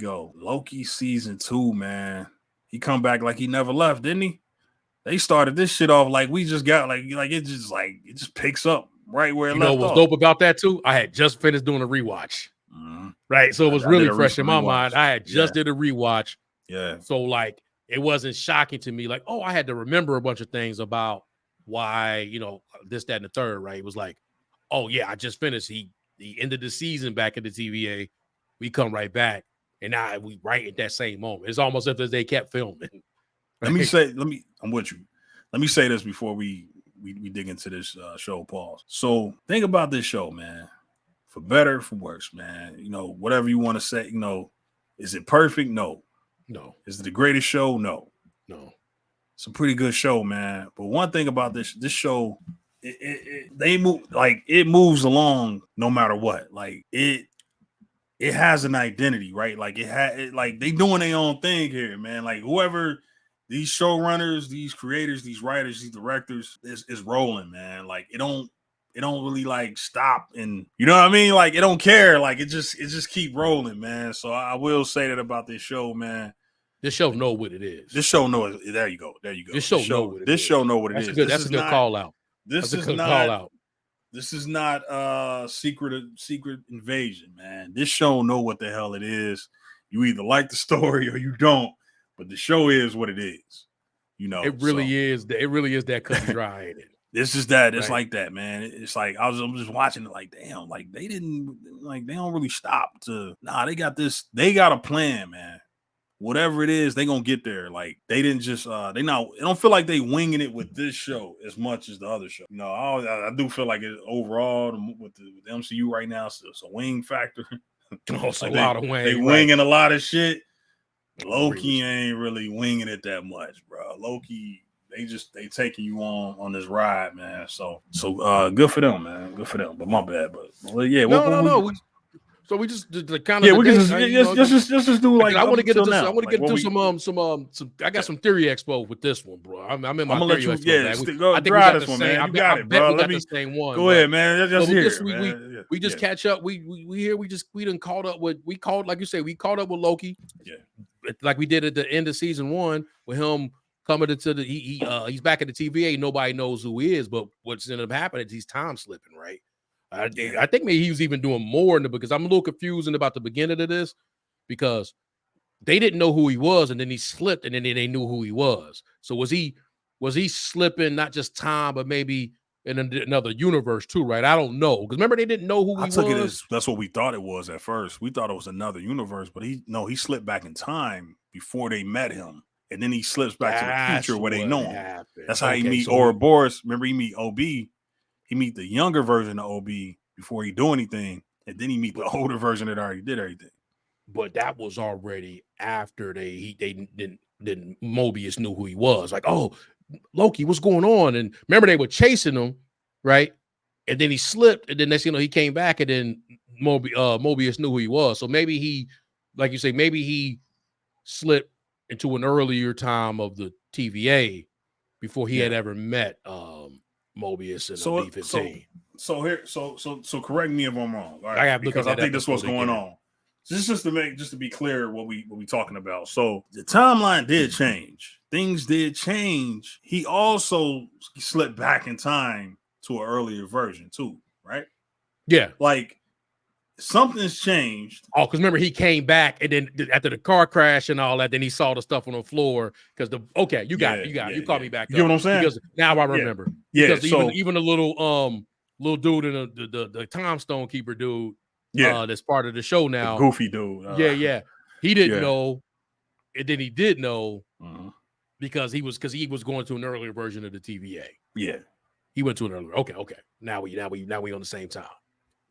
go. Loki season 2, man. He come back like he never left, didn't he? They started this shit off like we just got like it just picks up right where it left off. What's dope about that too? I had just finished doing a rewatch. Right. So it was really fresh in my mind. I had just did a rewatch. Yeah. So like it wasn't shocking to me, like, oh, I had to remember a bunch of things about why, this, that, and the third, right? It was like, oh yeah, I just finished. He ended the season back at the TVA. We come right back. And now we right at that same moment. It's almost as if they kept filming. I'm with you. Let me say this before we dig into this show, pause. So think about this show, man. For better, for worse, man. Whatever you want to say, is it perfect? No. Is it the greatest show? No. It's a pretty good show, man. But one thing about this show, it moves along no matter what. Like it has an identity, right? Like they doing their own thing here, man. Like whoever these showrunners, these creators, these writers, these directors is rolling, man. Like it don't really like stop, and you know what I mean? Like it don't care. Like it just keep rolling, man. So I will say that about this show, man. This show know what it is. This show know it. There you go. This show know what it is. This show know what it is. That's a good call out. This is not secret invasion, man. This show know what the hell it is. You either like the story or you don't, but the show is what it is. It really is. It really is that cut and dry, ain't it? This is that. It's like that, man. It's like I'm just watching it like, damn, like they don't really stop to. Nah, they got this. They got a plan, man. Whatever it is, they gonna get there. Like they didn't just I don't feel like they winging it with this show as much as the other show. I do feel like it overall with the MCU right now, it's a wing factor. It's a lot of wing. They winging a lot of shit. Loki ain't really winging it that much, bro. Loki, they taking you on this ride, man. So good for them, man. Good for them. But my bad. But yeah, no. So we just kind of we can just do like I want to get into I want to get into some I got some Theory Expo with this one, bro. I'm in my Theory Expo. I think we got the same. You got it, bro. Let me the same one. Go ahead, man. We just catch up. We done caught up with like you say, we caught up with Loki. Yeah, like we did at the end of season 1 with him coming into the he's back at the TVA. Nobody knows who he is, but what's ended up happening is he's time slipping, right? I think maybe he was even doing more because I'm a little confused about the beginning of this because they didn't know who he was and then he slipped and then they knew who he was. So was he slipping not just time but maybe in another universe too, right? I don't know because remember they didn't know who he was. I took it as that's what we thought it was at first. We thought it was another universe, but he slipped back in time before they met him, and then he slips back to the future where they know him. That's how he meet Ouroboros. Remember he meet OB. He meet the younger version of OB before he do anything, and then he meet the older version that already did everything. But that was already after they didn't Mobius knew who he was. Like, oh, Loki, what's going on? And remember they were chasing him, right? And then he slipped, and then next he came back, and then Mobius knew who he was. So maybe he, like you say, maybe he slipped into an earlier time of the TVA before he had ever met Mobius and B-15. So correct me if I'm wrong. All right? I have because I think that's what's going on. Just to be clear what we talking about. So the timeline did change. Things did change. He also slipped back in time to an earlier version too, right? Yeah. Like something's changed. Oh, because remember he came back and then after the car crash and all that, then he saw the stuff on the floor because you got it. You called me back. You know what I'm saying? Because now I remember. Yeah. Because even the little dude and the time stone keeper dude, that's part of the show now. The goofy dude. He didn't know, and then he did know because he was going to an earlier version of the TVA. Yeah. He went to an earlier. Okay. Now we on the same time.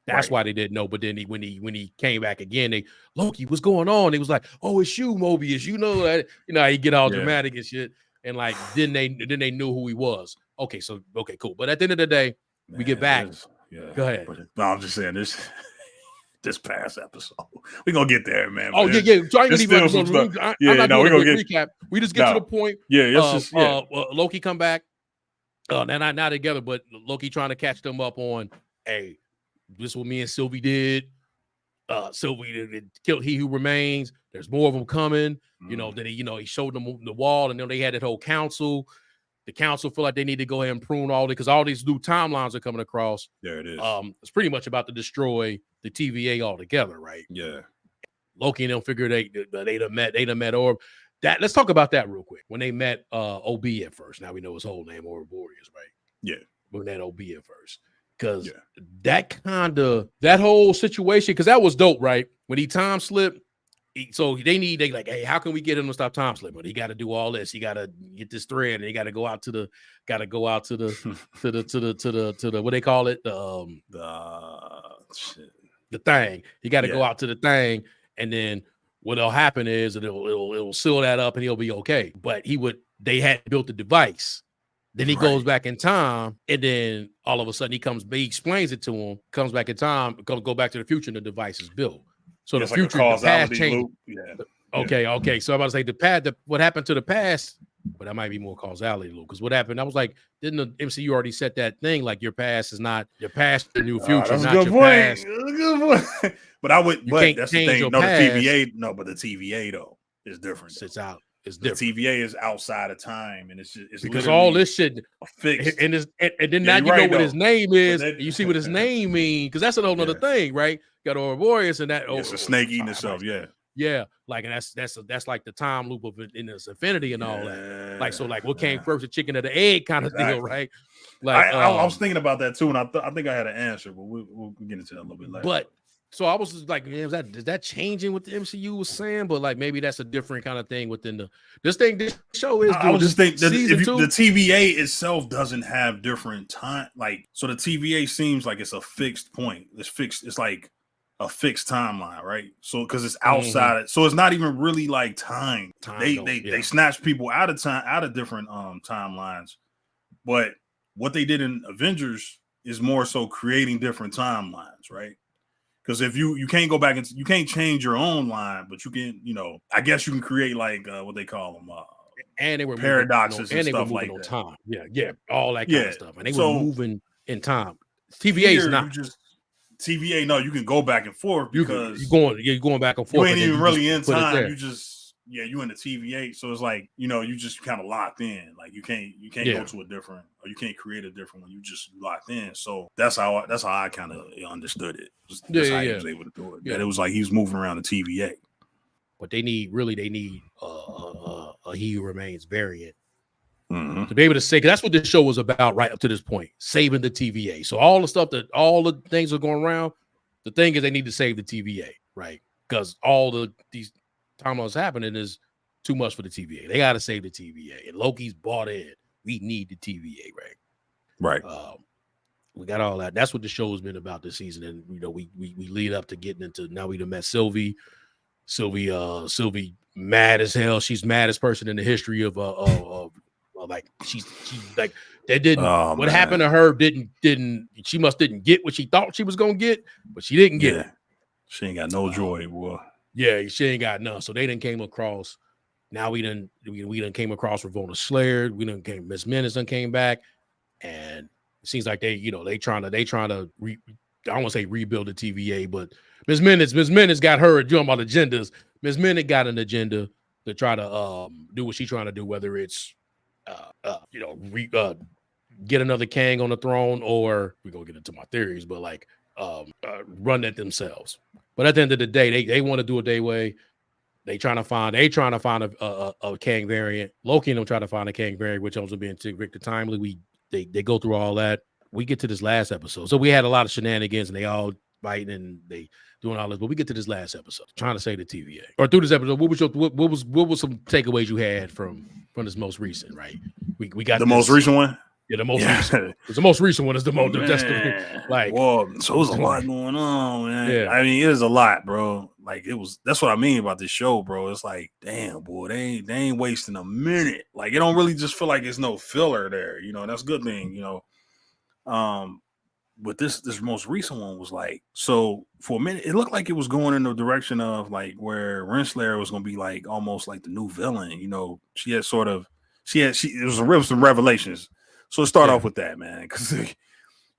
That's why they didn't know. But then when he came back again, Loki, what's going on? He was like, oh, it's you, Mobius. You know that. He get all dramatic and shit. And like then they knew who he was. Okay, cool. But at the end of the day, we get back. Go ahead. No, I'm just saying this past episode. We're gonna get there, man. Oh, yeah. So I ain't even we're gonna get recap. We just get to the point. Yeah, Loki come back. They're not together, but Loki trying to catch them up on, hey, this is what me and Sylvie did. Sylvie killed He Who Remains. There's more of them coming. You know, then he showed them the wall, and then they had that whole council. The council feel like they need to go ahead and prune all because all these new timelines are coming across. There it is. It's pretty much about to destroy the TVA altogether, right? Yeah. Loki and them figure they done met Orb. That let's talk about that real quick. When they met OB at first, now we know his whole name, Ouroboros, right? Yeah. When that OB at first. Because that whole situation, because that was dope, right? When he time slipped, so they like, hey, how can we get him to stop time slipping? He got to do all this. He got to get this thread, and he got to go out to the what they call it, the thing. He got to go out to the thing, and then what'll happen is it'll seal that up, and he'll be okay. But they had built the device. Then he goes back in time, and then all of a sudden he explains it to him, comes back in time, go back to the future, and the device is built. So the future, the past changed. Yeah. Okay. So I'm about to say what happened to the past, but that might be more causality, Luke. Because what happened? I was like, didn't the MCU already set that thing? Like your past is not your past, your new future, not your past. Good point. But that's the thing. No, the TVA though is different. It's out. It's different. The TVA is outside of time, and it's because all this shit fixed. And then now you know what his name is. You see what his name means, because that's a whole other thing, right? Got Ouroboros and that. It's a snake eating itself. Yeah. Like, and that's like the time loop of it in this infinity and all that. Like, so like what came first, the chicken or the egg kind of deal, right? Like I was thinking about that too, and I think I had an answer, but we'll get into that a little bit later. But so I was just like, man, is that changing what the MCU was saying? But like maybe that's a different kind of thing within this show is. I would just think that the TVA itself doesn't have different time. Like, so the TVA seems like it's a fixed point. It's fixed. It's like a fixed timeline, right? So because it's outside, so it's not even really like time. They snatch people out of different timelines, but what they did in Avengers is more so creating different timelines, right? Because if you can't go back and you can't change your own line, but you can, I guess you can create like what they call them, and they were paradoxes and stuff like on that. Time, all that kind of stuff, and they were moving in time. TVA is not TVA. No, you can go back and forth because you're going back and forth. You ain't even really in time. You just you in the TVA, so it's like you just kind of locked in. Like you can't go to a different, or you can't create a different one. You just locked in. So that's how I kind of understood it. That's how he was able to do it. That it was like he was moving around the TVA. But they need a He Who Remains variant to be able to say, because that's what this show was about right up to this point, saving the TVA. So all the things are going around. The thing is, they need to save the TVA, right? Because these timelines happening is too much for the TVA. They got to save the TVA, and Loki's bought in. We need the TVA, right? We got all that. That's what the show has been about this season, and we lead up to getting into. Now we done met Sylvie, mad as hell. She's maddest person in the history of like she's like that didn't. What happened to her didn't. She didn't get what she thought she was gonna get, but she didn't get it. She ain't got no joy, boy. Yeah, she ain't got none. So they done came across. Now we done came across Ravonna Slayer. Miss Menace done came back, and it seems like they trying to I don't want to say rebuild the TVA, but Miss Menace got her talking about agendas. Miss Menace got an agenda to try to do what she's trying to do, whether it's get another Kang on the throne, or we're gonna get into my theories, but like run that themselves. But at the end of the day, they want to do it their way. They trying to find a Kang variant. Loki and them try to find a Kang variant, which ends up being Victor Timely. They go through all that. We get to this last episode. So we had a lot of shenanigans, and they all fighting and they doing all this. But we get to this last episode, trying to save the TVA. Or through this episode, what was some takeaways you had from this most recent? Right, we got the most recent one. Yeah, the most recent. The most recent one is the most. That's so it was a lot going on, man. Yeah. I mean, it is a lot, bro. Like that's what I mean about this show, bro. It's like, damn, boy, they ain't wasting a minute. Like, it don't really just feel like it's no filler there. That's a good thing, But this most recent one was like, so for a minute, it looked like it was going in the direction of like where Renslayer was gonna be like almost like the new villain. She had some revelations. So let's start off with that, man, because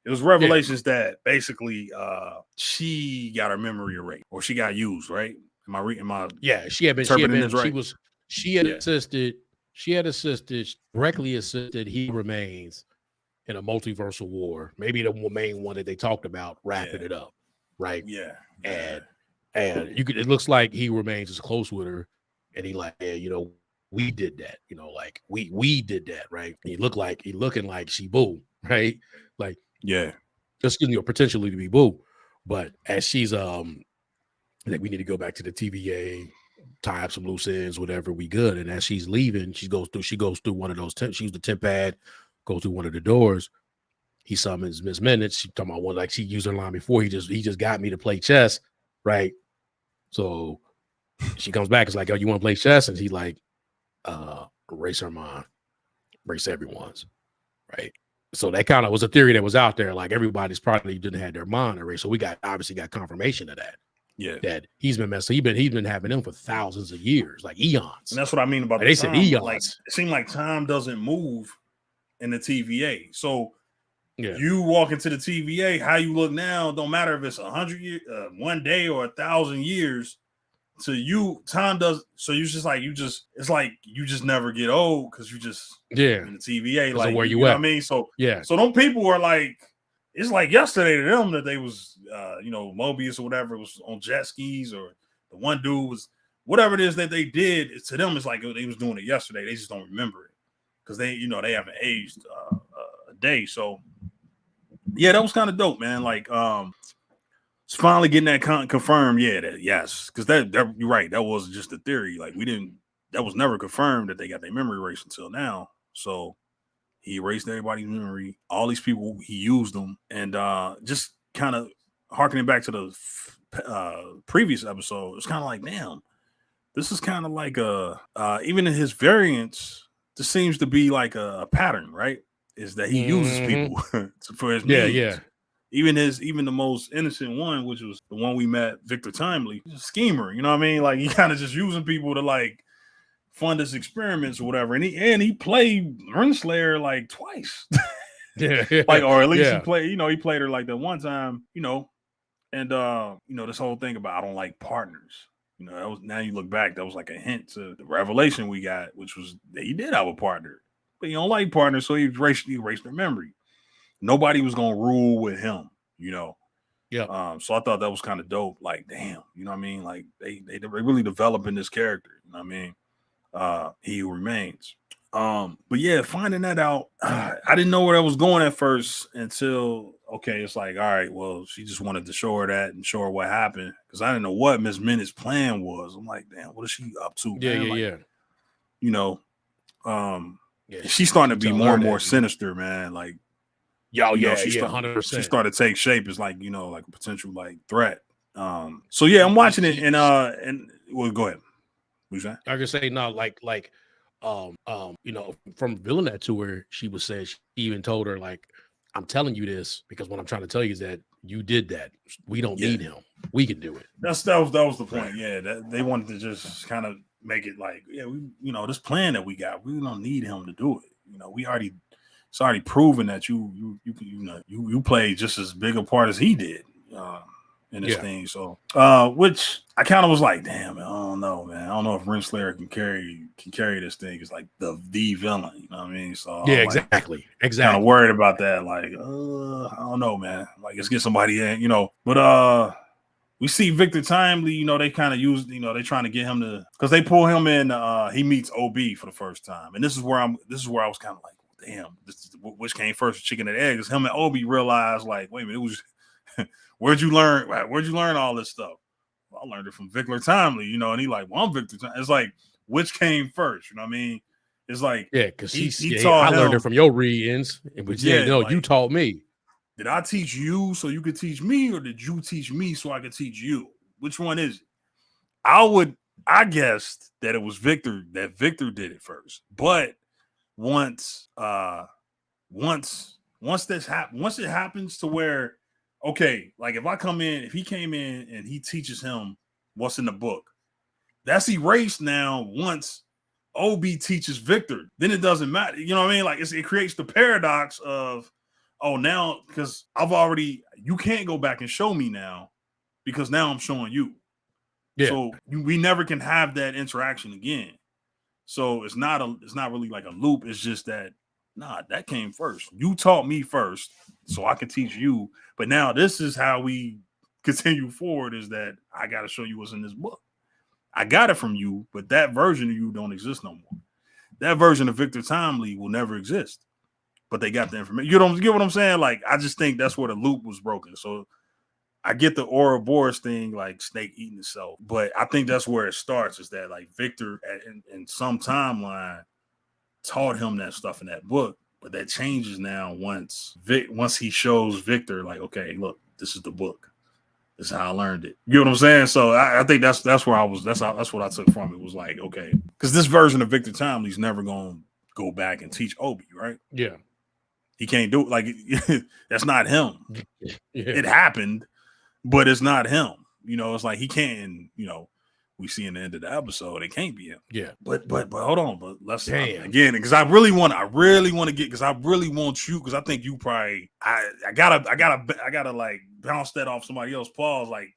It was revelations that basically she got her memory erased or she got used, right? Am I reading my she had directly assisted He Remains in a multiversal war, maybe the main one that they talked about, wrapping it up, right? Yeah. And it looks like He Remains is close with her, and he like, yeah, we did that, like we did that, right? He looking like she boo, right? Like, yeah, just potentially to be boo, but as she's I think we need to go back to the TVA, tie up some loose ends, whatever, we good. And as she's leaving, she goes through one of those she's the temp pad, goes through one of the doors. He summons Miss Minutes. She talking about one, like she used her line before. He just got me to play chess, right? So she comes back. It's like, oh, you want to play chess? And he's like, erase her mind, erase everyone's, right? So that kind of was a theory that was out there. Like everybody's probably didn't have their mind erased. So we obviously got confirmation of that. Yeah, that he's been messing. He's been having them for thousands of years, like eons. And that's what I mean about they said eons. Like it seemed like time doesn't move in the TVA. So you walk into the TVA, how you look now don't matter if it's 100 years, 1 day, or 1,000 years. To you, time does. So you just like it's like you just never get old because you just in the TVA. Like where you know at? What I mean, so yeah. So them people are like, it's like yesterday to them that they was Mobius or whatever was on jet skis, or the one dude was whatever it is that they did. To them, it's like they was doing it yesterday. They just don't remember it because they they haven't aged a day. So yeah, that was kind of dope, man. Like it's finally getting that confirmed. Yeah, yes, because that you're right. That was just a theory. Like that was never confirmed that they got their memory erased until now. So he erased everybody's memory. All these people, he used them, and just kind of harkening back to the previous episode, it's kind of like, damn, this is kind of like even in his variants, this seems to be like a pattern, right? Is that he uses people for his needs. Yeah. Even the most innocent one, which was the one we met, Victor Timely, he's a schemer. You know what I mean? Like he kind of just using people to like fund his experiments or whatever. And he played Renslayer like twice. Like, or at least he played her like that one time, and this whole thing about I don't like partners. That was, now you look back, that was like a hint to the revelation we got, which was that he did have a partner, but he don't like partners, so he erased their memory. Nobody was gonna rule with him, Yeah. So I thought that was kind of dope. Like, damn, you know what I mean? Like they really developing this character. You know what I mean? He Who Remains. But yeah, finding that out, I didn't know where that was going at first until it's like, all right, well, she just wanted to show her that and show her what happened, because I didn't know what Miss Minutes' plan was. I'm like, damn, what is she up to? Man? She's starting to be more and more sinister, man. Like, she 100%. She started to take shape as like like a potential like threat. So yeah, I'm watching it, and well, go ahead. What's that? I can say no, from revealing that to her, she was saying, she even told her, like, I'm telling you this because what I'm trying to tell you is that you did that. We don't need him. We can do it. That was the point. Yeah, that they wanted to just kind of make it like, we this plan that we got, we don't need him to do it. It's already proven that you played just as big a part as he did in this thing. So, which I kind of was like, damn, I don't know, man. I don't know if Renslayer can carry this thing. It's like the villain, you know what I mean? So exactly. Kind of worried about that. Like, I don't know, man. Like, let's get somebody in, But we see Victor Timely, they kind of use, they trying to get him to, because they pull him in. He meets OB for the first time, and this is where I was kind of like, damn, which came first, chicken and egg? Because him and Obi realized, like, wait a minute, it was where'd you learn all this stuff? Well, I learned it from Victor Timely, and he like, well, I'm Victor Timely. It's like, which came first? You know what I mean? It's like, because I learned it from your readings, but you taught me. Did I teach you so you could teach me, or did you teach me so I could teach you? Which one is it? I guessed that it was Victor, that Victor did it first, but once it happens to where, like if he came in and he teaches him what's in the book, that's erased now. Once OB teaches Victor, then it doesn't matter. You know what I mean? Like it creates the paradox of, oh, now because you can't go back and show me now because now I'm showing you. Yeah. So we never can have that interaction again. So it's not really like a loop. It's just that that came first. You taught me first, so I can teach you. But now this is how we continue forward. Is that I got to show you what's in this book. I got it from you, but that version of you don't exist no more. That version of Victor Timely will never exist. But they got the information. You don't get what I'm saying? Like, I just think that's where the loop was broken. So I get the Ouroboros thing, like snake eating itself, but I think that's where it starts. Is that like Victor in some timeline taught him that stuff in that book, but that changes now once he shows Victor, like, okay, look, this is the book. This is how I learned it. You know what I'm saying? So I think that's where I was. That's what I took from it. Was like, okay, because this version of Victor Timely's never gonna go back and teach Obi, right? Yeah. He can't do it. Like, that's not him. Yeah. It happened, but it's not him. You know, it's like he can't, we see in the end of the episode, it can't be him. Yeah. But hold on, but let's again, because I really want to get, because I really want you, because I think you probably I gotta like bounce that off somebody else. Pause, like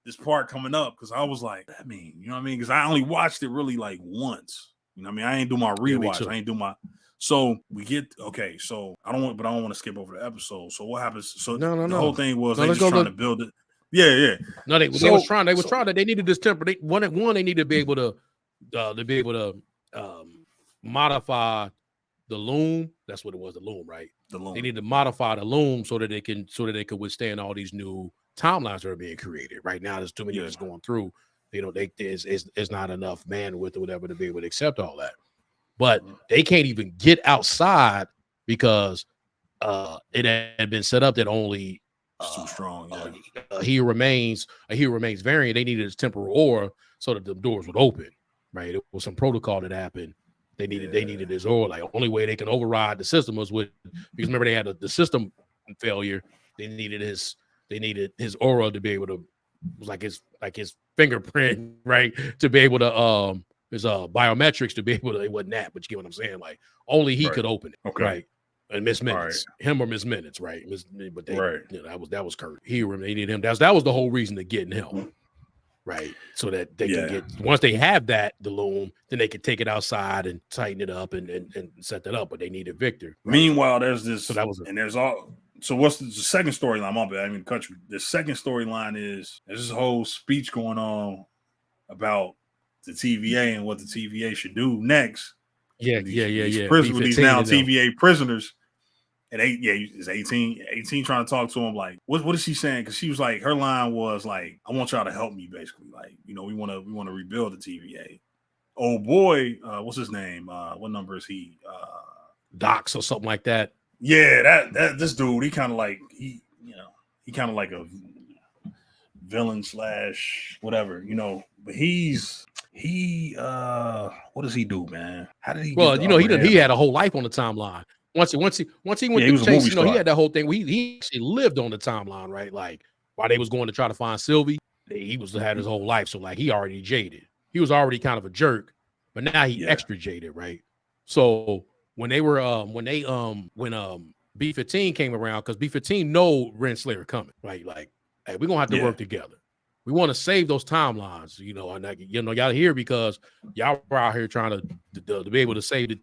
this part coming up, because I was like, I mean, you know what I mean? Because I only watched it really like once. You know what I mean? I ain't do my rewatch. I ain't do my. So we get okay. So I don't want to skip over the episode. So what happens? So the whole thing was they just trying to build it. Yeah. No, they was trying. They was trying to. They needed this temper. One, they needed to be able to modify the loom. That's what it was. The loom, right? The loom. They need to modify the loom so that they could withstand all these new timelines that are being created. Right now, there's too many that's going through. There's not enough bandwidth or whatever to be able to accept all that. But they can't even get outside because it had been set up that only too strong. He remains variant. They needed his temporal aura so that the doors would open. Right, it was some protocol that happened. They needed his aura. Like, only way they can override the system was because remember they had the system failure. They needed his aura to be able to, was like his fingerprint, right, to be able to his biometrics to be able to, it wasn't that, but you get what I'm saying? Like, only he could open it. Okay. Right. And Miss Minutes, him or Miss Minutes, right? But that was Kurt. They needed him. That was the whole reason to getting him, right? So that they can get, once they have that, the loom, then they can take it outside and tighten it up and set that up. But they needed Victor. Right? Meanwhile, there's this. So that was and there's all. So what's the second storyline? My bad. I mean, cut you. The second storyline is there's this whole speech going on about the TVA and what the TVA should do next. Yeah. With these now TVA prisoners. And it's 18 trying to talk to him. Like, what is she saying? Because she was like, her line was like, I want y'all to help me, basically. Like, we want to rebuild the TVA. Oh boy, what's his name? What number is he? Docs or something like that. Yeah, that this dude, he kind of like he kind of like a villain / whatever, but what does he do, man? How did he? Well, he had a whole life on the timeline. Once he went to chase, he had that whole thing where he actually lived on the timeline, right? Like, while they was going to try to find Sylvie, he had his whole life. So like, he already jaded. He was already kind of a jerk, but now he extra jaded, right? So when they were when B-15 came around, because B-15 know Renslayer coming, right? Like, hey, we're gonna have to work together. We want to save those timelines, and y'all here because y'all were out here trying to be able to save it.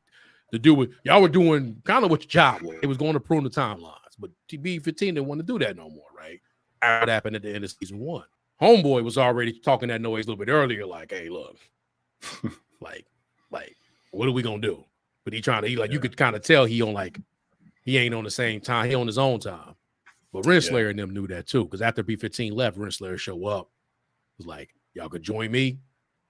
To do with y'all were doing kind of what your job was. It was going to prune the timelines, but B-15 didn't want to do that no more, right? That happened at the end of season 1. Homeboy was already talking that noise a little bit earlier, like, hey, look, like, what are we gonna do? But you could kind of tell he ain't on the same time, he on his own time. But Renslayer and them knew that too, because after B-15 left, Renslayer show up. It was like, y'all could join me.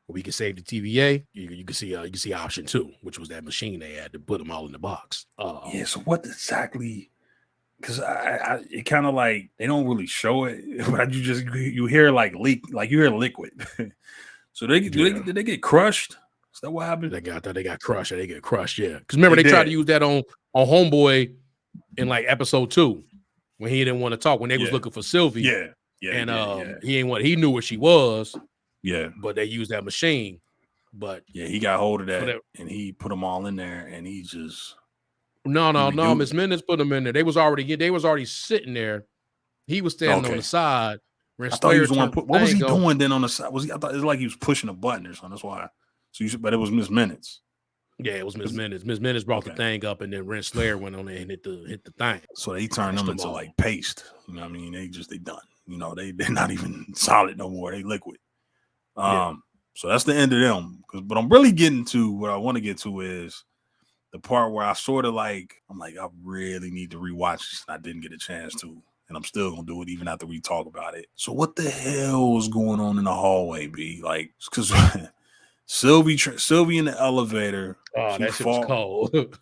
We can save the TVA. You can see option 2, which was that machine they had to put them all in the box. So what exactly? Because it kind of like they don't really show it, but you hear like leak, like you hear liquid. So did they get crushed? Is that what happened? They got crushed. They get crushed. Yeah, because remember they tried to use that on Homeboy in like episode 2 when he didn't want to talk when they was looking for Sylvie. He knew what she was. Yeah, but they used that machine. But he got hold of that and he put them all in there, and he just No. Miss Minutes put him in there. They was already sitting there. He was standing on the side. I thought he was the one. What was he doing then on the side? I thought it was like he was pushing a button or something. That's why. But it was Miss Minutes. Yeah, it was Miss Minutes. Miss Minutes brought the thing up, and then Renslayer went on there and hit the thing. So they turned them into like paste. You know what I mean? They done. You know, they're not even solid no more. They liquid. So that's the end of them. But I'm really getting to what I want to get to is the part where I sort of like, I'm like, I really need to rewatch this, and I didn't get a chance to. And I'm still gonna do it even after we talk about it. So what the hell was going on in the hallway, B? Like, because Sylvie in the elevator. Oh, that shit was cold.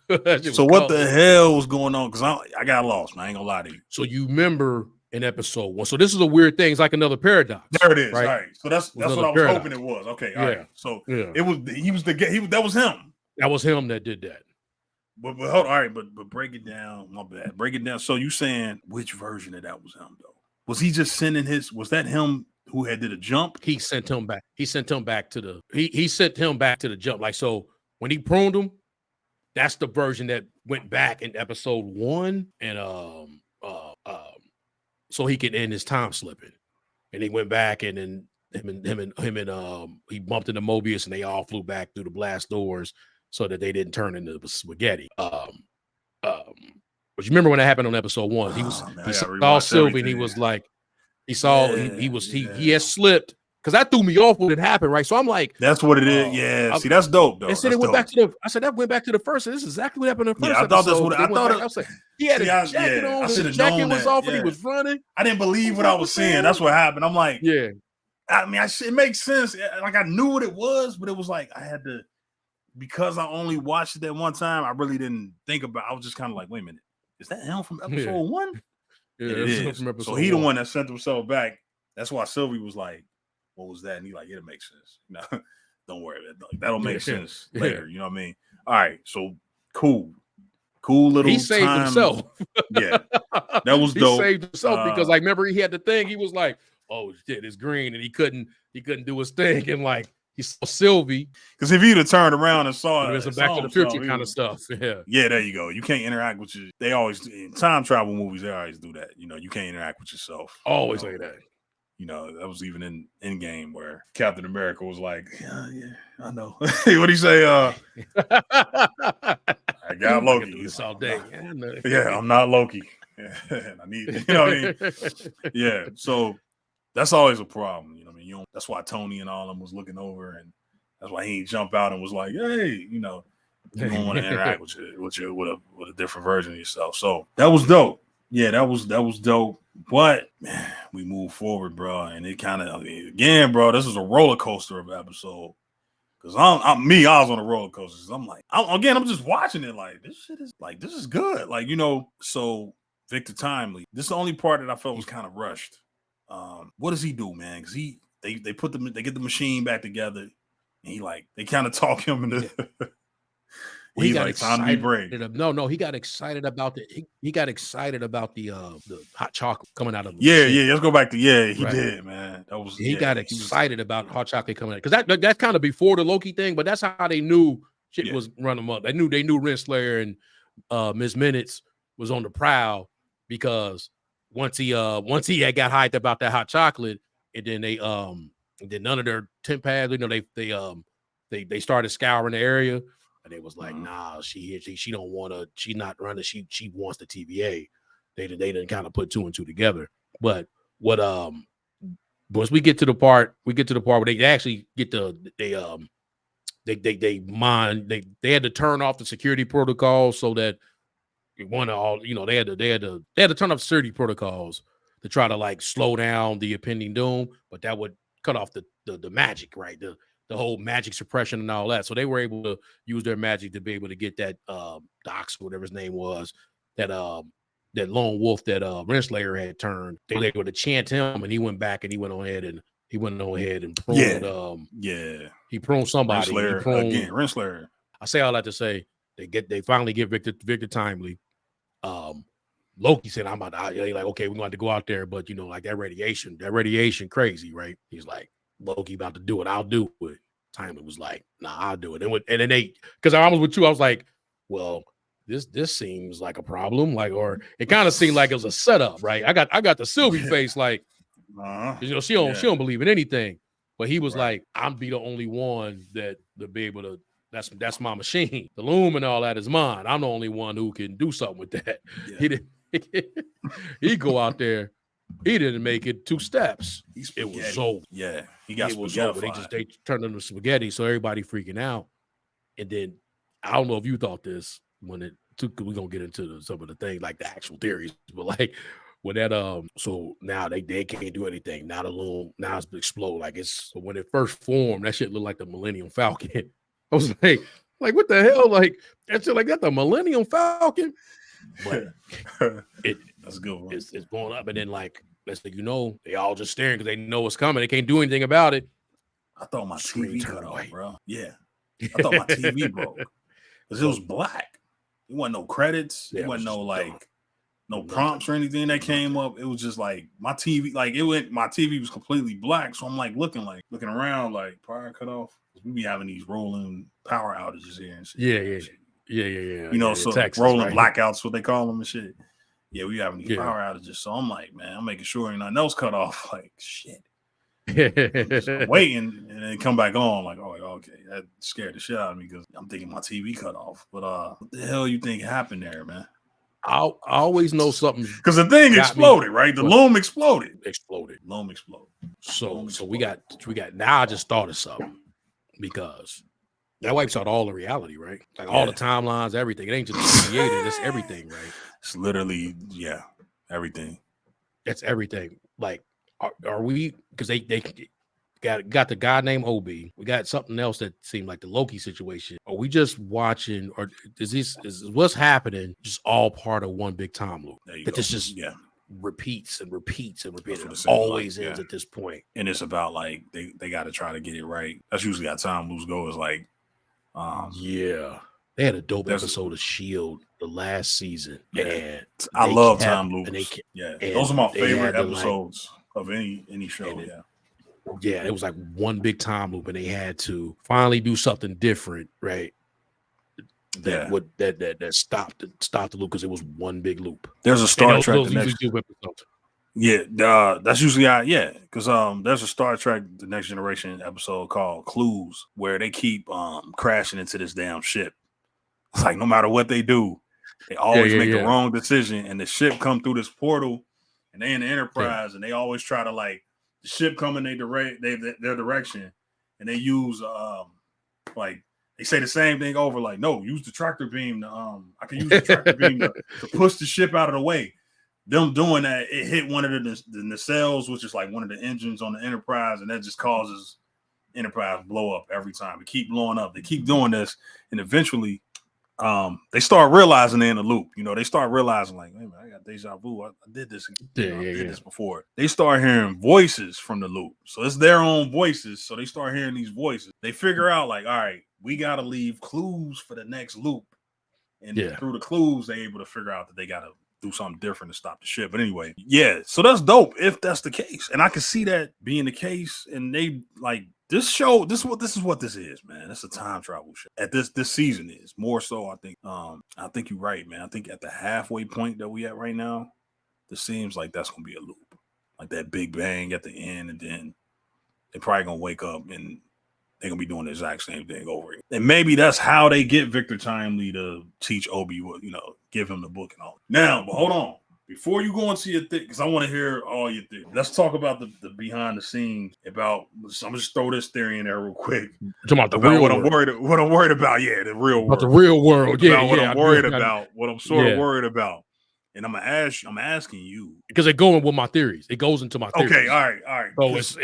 So what the hell was going on? Because I got lost, man. I ain't gonna lie to you. So you remember in episode 1. So this is a weird thing. It's like another paradox. There it is. Right. All right. So that's what I was hoping it was. Okay. All right. So it was that was him. That was him that did that. But hold on, all right, but break it down. My bad. Break it down. So you saying which version of that was him though? Was he just sending was that him who did a jump? He sent him back. He sent him back to the jump. Like, so when he pruned him, that's the version that went back in episode 1 and so he could end his time slipping. And he went back and then him and he bumped into Mobius and they all flew back through the blast doors so that they didn't turn into spaghetti. But you remember when that happened on episode 1? He saw Sylvie and he was like, he had slipped because that threw me off when it happened, right? So I'm like, that's what it is. Yeah, see, that's dope though. They said that went back to the first. And this is exactly what happened in the first. Yeah, I thought that's what I thought. I was like, he had a jacket on. His jacket was off and he was running. I didn't believe what I was seeing. That's what happened. I'm like, yeah. I mean, it makes sense. Like I knew what it was, but it was like I had to, because I only watched it that one time. I really didn't think about. I was just kind of like, wait a minute, is that him from episode 1? Yeah, it is. From so he the one that sent himself back. That's why Sylvie was like, what was that? And he like, it'll make sense. No, don't worry about it. That'll make sense later. You know what I mean? All right. So cool little. He saved himself. Yeah, that was dope. He saved himself because, like, remember he had the thing. He was like, "Oh shit, it's green," and he couldn't do his thing. And like he saw Sylvie, because if he'd have turned around and saw it, was Back to the Future kind of stuff. Yeah, there you go. You can't interact with you. They always in time travel movies. They always do that. You know, you can't interact with yourself. Always say that. You know, that was even in Endgame where Captain America was like, yeah, I know. What'd he say? I got Loki. Do this all day. Yeah, I'm not Loki. I need, you know what I mean? Yeah, so that's always a problem. You know what I mean? That's why Tony and all of them was looking over, and that's why he ain't jump out and was like, hey, you know, you don't want to interact with a different version of yourself. So that was dope. Yeah, that was dope. But man, we move forward, bro, and it kind of again, bro. This is a roller coaster of an episode. Because I was on a roller coaster. I'm like, I'm just watching it. Like this is good. Like, you know. So Victor Timely, this is the only part that I felt was kind of rushed. What does he do, man? Because they get the machine back together, and they kind of talk him into. Well, he got time to be brave. No, he got excited about the hot chocolate coming out of the Yeah. Let's go back to he did, man. That was he got excited about hot chocolate coming out because that's kind of before the Loki thing, but that's how they knew shit was running up. They knew Renslayer and Miss Minutes was on the prowl because once he had got hyped about that hot chocolate, and then none of their temp pads, you know, they started scouring the area. And they was like, nah, she don't want to, she's not running. She wants the TVA. They didn't kind of put 2 and 2 together. But once we get to the part where they actually get they had to turn off the security protocols so that they had to turn off security protocols to try to like slow down the impending doom, but that would cut off the magic, right? The whole magic suppression and all that. So they were able to use their magic to be able to get that Dox, whatever his name was, that lone wolf that Renslayer had turned. They were able to chant him, and he went back and he went on ahead and pruned. He pruned somebody. Renslayer. I say all that to say they finally get Victor Timely. Loki said, "I'm about to." He's like, "Okay, we're going to go out there, but you know, like that radiation, crazy, right?" He's like, "Loki about to do it. I'll do it." Timely was like, "Nah, I'll do it." And then because I was with you, I was like, "Well, this seems like a problem, like, or it kind of seemed like it was a setup, right? I got the Sylvie face, like, you know, she don't believe in anything, but he was like, I'm be the only one that to be able to. That's my machine. The loom and all that is mine. I'm the only one who can do something with that. Yeah. He didn't. He go out there. He didn't make it 2 steps. It was over. Yeah, he got spaghetti. They turned into spaghetti, so everybody freaking out. And then I don't know if you thought this when it took. We're gonna get into some of the things like the actual theories, but like when that so now they can't do anything. Now the loom now it's explode like it's when it first formed. That shit looked like the Millennium Falcon. I was like what the hell? Like that shit like that the Millennium Falcon. But that's a good one. It's going up, and then like let's say they all just staring because they know it's coming. They can't do anything about it. I thought my TV cut off, bro. Yeah, I thought my TV broke because it was black. It wasn't no credits. It wasn't no like no prompts or anything that came up. It was just like my TV, like my TV was completely black. So I'm like looking around, like power cut off. We be having these rolling power outages here and shit. Yeah. You know, so Texas, rolling blackouts, what they call them and shit. Yeah, we having these power outages. So I'm like, man, I'm making sure nothing else cut off. Like shit. I'm waiting and then come back on. Like, oh, okay, that scared the shit out of me because I'm thinking my TV cut off. But what the hell you think happened there, man? I always know something because the thing exploded, right? The loom exploded. Loom exploded. So we got now. I just thought of something because that wipes out all the reality, right? Like all the timelines, everything. It ain't just created, it's everything, right? It's literally everything. It's everything. Like, are we? Because they got the guy named Obi. We got something else that seemed like the Loki situation. Are we just watching, or is what's happening just all part of one big time loop? That this just repeats and repeats and repeats. It always ends at this point. And it's about like they got to try to get it right. That's usually how time loops go. Is like, they had a dope episode of Shield the last season, and I love time loops. Those are my favorite episodes of any show. Yeah, it was like one big time loop, and they had to finally do something different, right? That stopped the loop because it was one big loop. There's a Star Trek. That's usually because there's a Star Trek The Next Generation episode called Clues where they keep crashing into this damn ship. It's like no matter what they do, they always make the wrong decision, and the ship come through this portal, and they in the Enterprise, and they always try to like. The ship coming their direction, and they use like they say the same thing over. Like, no, use the tractor beam. I can use the tractor beam to push the ship out of the way. Them doing that, it hit one of the nacelles, which is like one of the engines on the Enterprise, and that just causes Enterprise blow up every time. It keep blowing up. They keep doing this, and eventually, they start realizing they're in the loop. You know, they start realizing like, wait a minute, I got deja vu. I did this. I did this before. They start hearing voices from the loop. So it's their own voices. So they start hearing these voices. They figure out like, all right, we got to leave clues for the next loop. And through the clues, they're able to figure out that they got to do something different to stop the ship. But anyway, so that's dope if that's the case. And I can see that being the case. And they like, this show, this is what this is, man. It's a time travel show. At this season is more so. I think you're right, man. I think at the halfway point that we at right now, this seems like that's gonna be a loop, like that big bang at the end, and then they're probably gonna wake up and they're gonna be doing the exact same thing over again. And maybe that's how they get Victor Timely to teach Obi what, give him the book and all. Now, but hold on. Before you go into your thing, because I want to hear all your theories. Let's talk about the behind the scenes about. I'm gonna just throw this theory in there real quick. About what I'm worried about. Yeah, the real world. About the real world. Yeah, what I'm worried about. What I'm sort of worried about. And I'm asking you because they're going with my theories. It goes into my theories. Okay, all right. So it's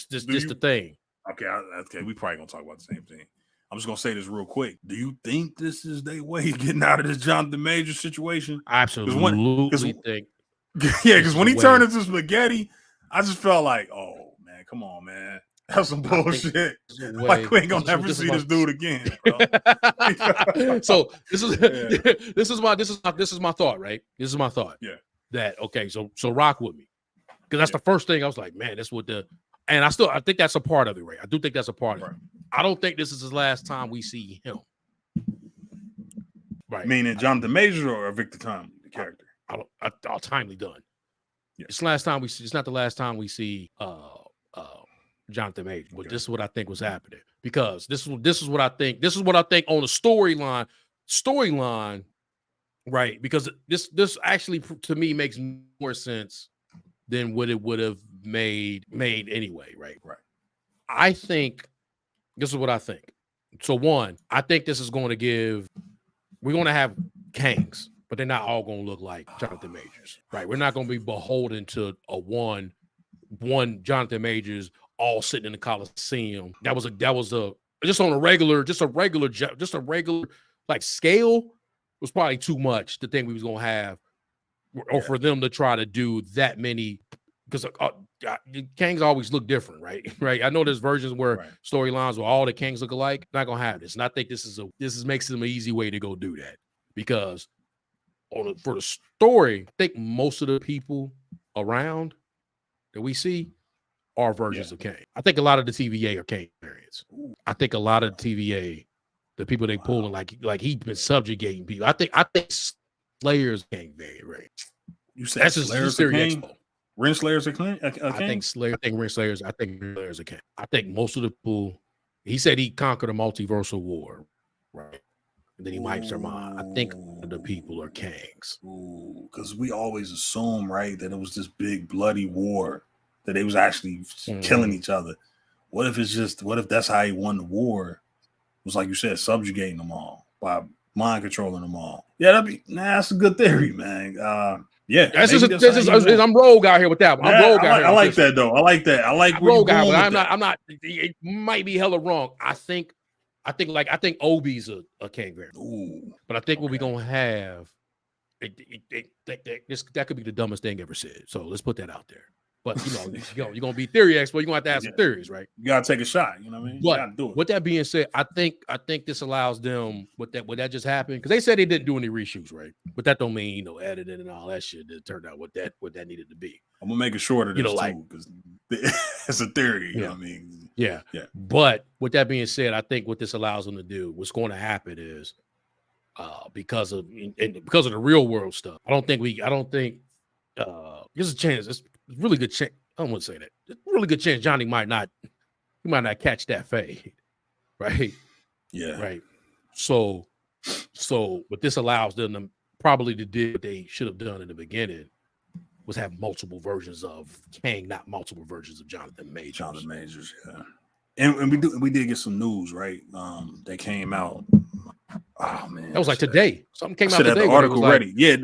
just the thing. Okay. We probably gonna talk about the same thing. I'm just gonna say this real quick. Do you think this is their way of getting out of this Jonathan Major situation? Absolutely think. Yeah, because when he turned into spaghetti, I just felt like, oh man, come on, man. That's some bullshit. Like we ain't gonna never see this dude again, bro. So this is my thought, right? This is my thought. Yeah. That okay, so rock with me. Because that's the first thing I was like, man, that's what and I think that's a part of it, right? I do think that's a part of it. I don't think this is his last time we see him. Right. Meaning Jonathan Majors or Victor Timely, the character. Timely done. Yeah. It's not the last time we see Jonathan Majors, but this is what I think was happening, because this is what I think on the storyline, right? Because this actually to me makes more sense than what it would have made anyway, right? Right. I think this is what I think. So one, I think this is going to give, we're going to have Kangs, but they're not all going to look like Jonathan Majors, right? We're not going to be beholden to a one Jonathan Majors all sitting in the Coliseum. That was a just on a regular like scale was probably too much to think we was going to have, or for them to try to do that many, because Kangs always look different, right? Right. I know there's versions where storylines where all the Kangs look alike. Not gonna have this, and I think this makes them an easy way to go do that, because for the story, I think most of the people around that we see are versions of Kang. I think a lot of the TVA are Kang variants. I think a lot of the TVA, the people they pulling, like he's been subjugating people. I think Slayer's Kang variant, right? You said that's just Theory Expo. Renslayer's a Kang? I think Renslayer's a Kang. I think most of the people, he said he conquered a multiversal war, right? And then he wipes their mind. I think the people are Kangs. Because we always assume, right, that it was this big bloody war, that they was actually killing each other. What if that's how he won the war? It was like you said, subjugating them all by mind controlling them all. Yeah, that's a good theory, man. Yeah, I'm rogue out here with that one. I'm rogue out here. I like that though. I like that. I like rogue out, but I'm not. It might be hella wrong. I think Obi's a Kang variant. But I think what we're gonna have, that could be the dumbest thing ever said. So let's put that out there. But you're gonna be Theory Expo. You're gonna have to have some theories, right? You gotta take a shot. You know what I mean? But you gotta do it. With that being said, I think this allows them, what that just happened, because they said they didn't do any reshoots, right? But that don't mean editing and all that shit. It turned out what that needed to be. I'm gonna make it shorter, too, because it's a theory. You know what I mean? Yeah. But with that being said, I think what this allows them to do, what's going to happen is, because of the real world stuff, I don't think there's a chance. It's really good chance. I don't want to say that. There's a really good chance Johnny might not catch that fade, right? Yeah. Right. So what this allows them to probably to do what they should have done in the beginning was have multiple versions of Kang, not multiple versions of Jonathan Majors. Jonathan Majors, yeah. And we did get some news, right? That came out. Oh man, that was like today. Something came out today. The article ready. I've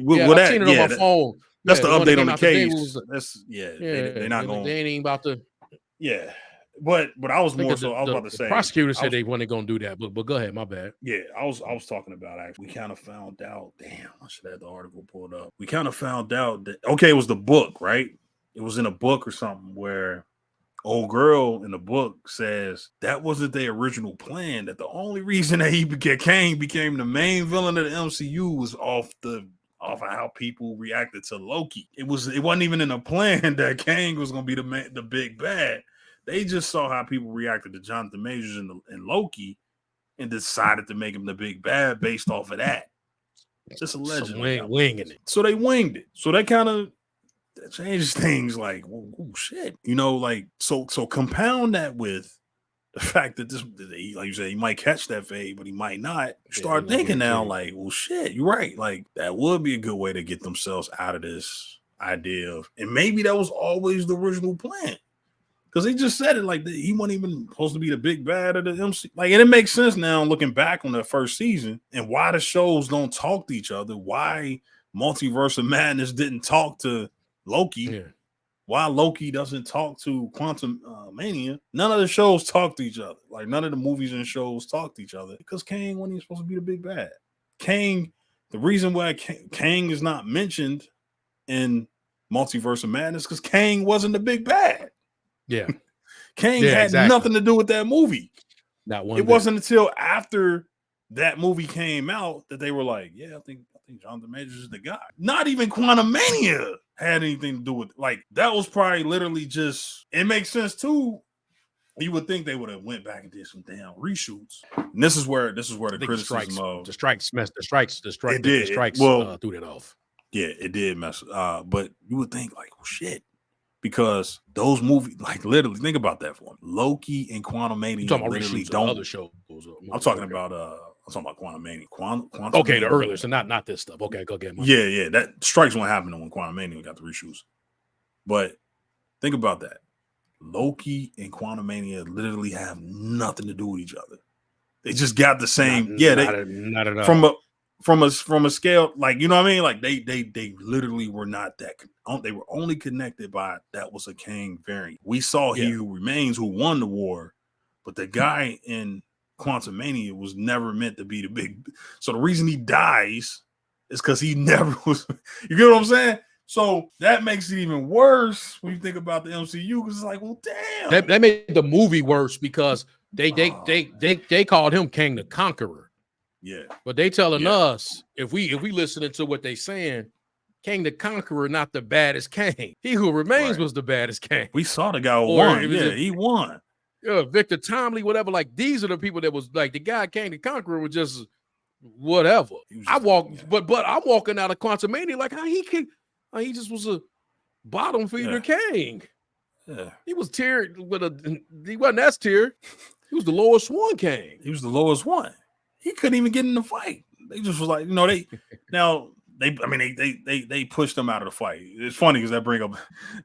seen it on my phone. That's the update on the case. They're not going. They ain't even about to. Yeah, but I was more so. I was about to say. The prosecutor said they weren't going to do that, but go ahead. My bad. Yeah, I was talking about actually. We kind of found out. Damn, I should have the article pulled up. We kind of found out that it was the book, right? It was in a book or something where old girl in the book says that wasn't their original plan. That the only reason that Kang became the main villain of the MCU was off of how people reacted to Loki. It wasn't even in a plan that Kang was going to be the big bad. They just saw how people reacted to Jonathan Majors and Loki and decided to make him the big bad based off of that. Just allegedly. Winging it. So they winged it. So that kind of changes things, like, oh shit. So compound that with the fact that like you said, he might catch that fade, but he might not. Start thinking now, like, well, shit, you're right. Like, that would be a good way to get themselves out of this idea of, and maybe that was always the original plan. Because he just said it like he wasn't even supposed to be the big bad of the MC. Like, and it makes sense now looking back on the first season and why the shows don't talk to each other. Why Multiverse of Madness didn't talk to Loki. Yeah. Why Loki doesn't talk to Quantum Mania. None of the shows talk to each other. Like, none of the movies and shows talk to each other because Kang wasn't even supposed to be the big bad. Kang, the reason why Kang is not mentioned in Multiverse of Madness because Kang wasn't the big bad. Yeah. Kang had nothing to do with that movie. Not one. It wasn't until after that movie came out that they were like, yeah, I think Jonathan Majors is the guy. Not even Quantum Mania had anything to do with it. Like, that was probably literally just, it makes sense too You would think they would have went back and did some damn reshoots. And this is where the criticism of the strikes messed the strikes it did. the strikes Well, threw that off. Yeah, it did mess. But you would think like, well, shit, because those movies, like literally, think about that for me. Loki and Quantumania literally don't. Other shows. I'm talking about Quantumania. Okay, the earlier, so not this stuff. Okay, go get Yeah. That strikes won't happen when Quantumania got the reshoots. But think about that. Loki and Quantumania literally have nothing to do with each other. They just got the same. Not at all. From a scale, like, you know what I mean? Like they literally were not that. They were only connected by that was a Kang variant. We saw He Who Remains, who won the war, but the guy in Quantumania was never meant to be the big. So the reason he dies is because he never was. You get what I'm saying? So that makes it even worse when you think about the MCU, because it's like, well, damn. That made the movie worse because they called him Kang the Conqueror. Yeah. But they telling us, if we listening to what they saying, Kang the Conqueror not the baddest Kang. He Who Remains was the baddest Kang. We saw the guy who won. Yeah, he won. Yeah, Victor Timely, whatever. Like, these are the people that was like the guy Kang the Conqueror was just whatever. But I'm walking out of Quantumania like how he just was a bottom feeder Kang. Yeah. He was tiered he wasn't S tier. He was the lowest one Kang. He was the lowest one. He couldn't even get in the fight. They just was like, they pushed him out of the fight. It's funny because that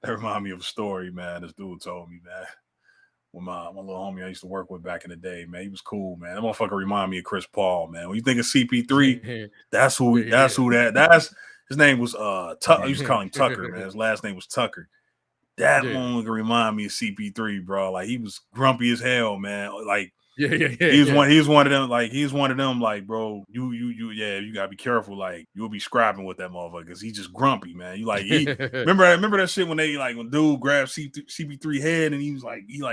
remind me of a story, man. This dude told me, man. When my little homie I used to work with back in the day, man, he was cool, man. That motherfucker remind me of Chris Paul, man. When you think of CP3, that's his name was I used to call him Tucker, man. His last name was Tucker. That one could remind me of CP3, bro. Like, he was grumpy as hell, man. Like, he was one of them, like, bro, you gotta be careful. Like, you'll be scribing with that motherfucker because he's just grumpy, man. You like, remember that shit when when dude grabbed CP3 head and he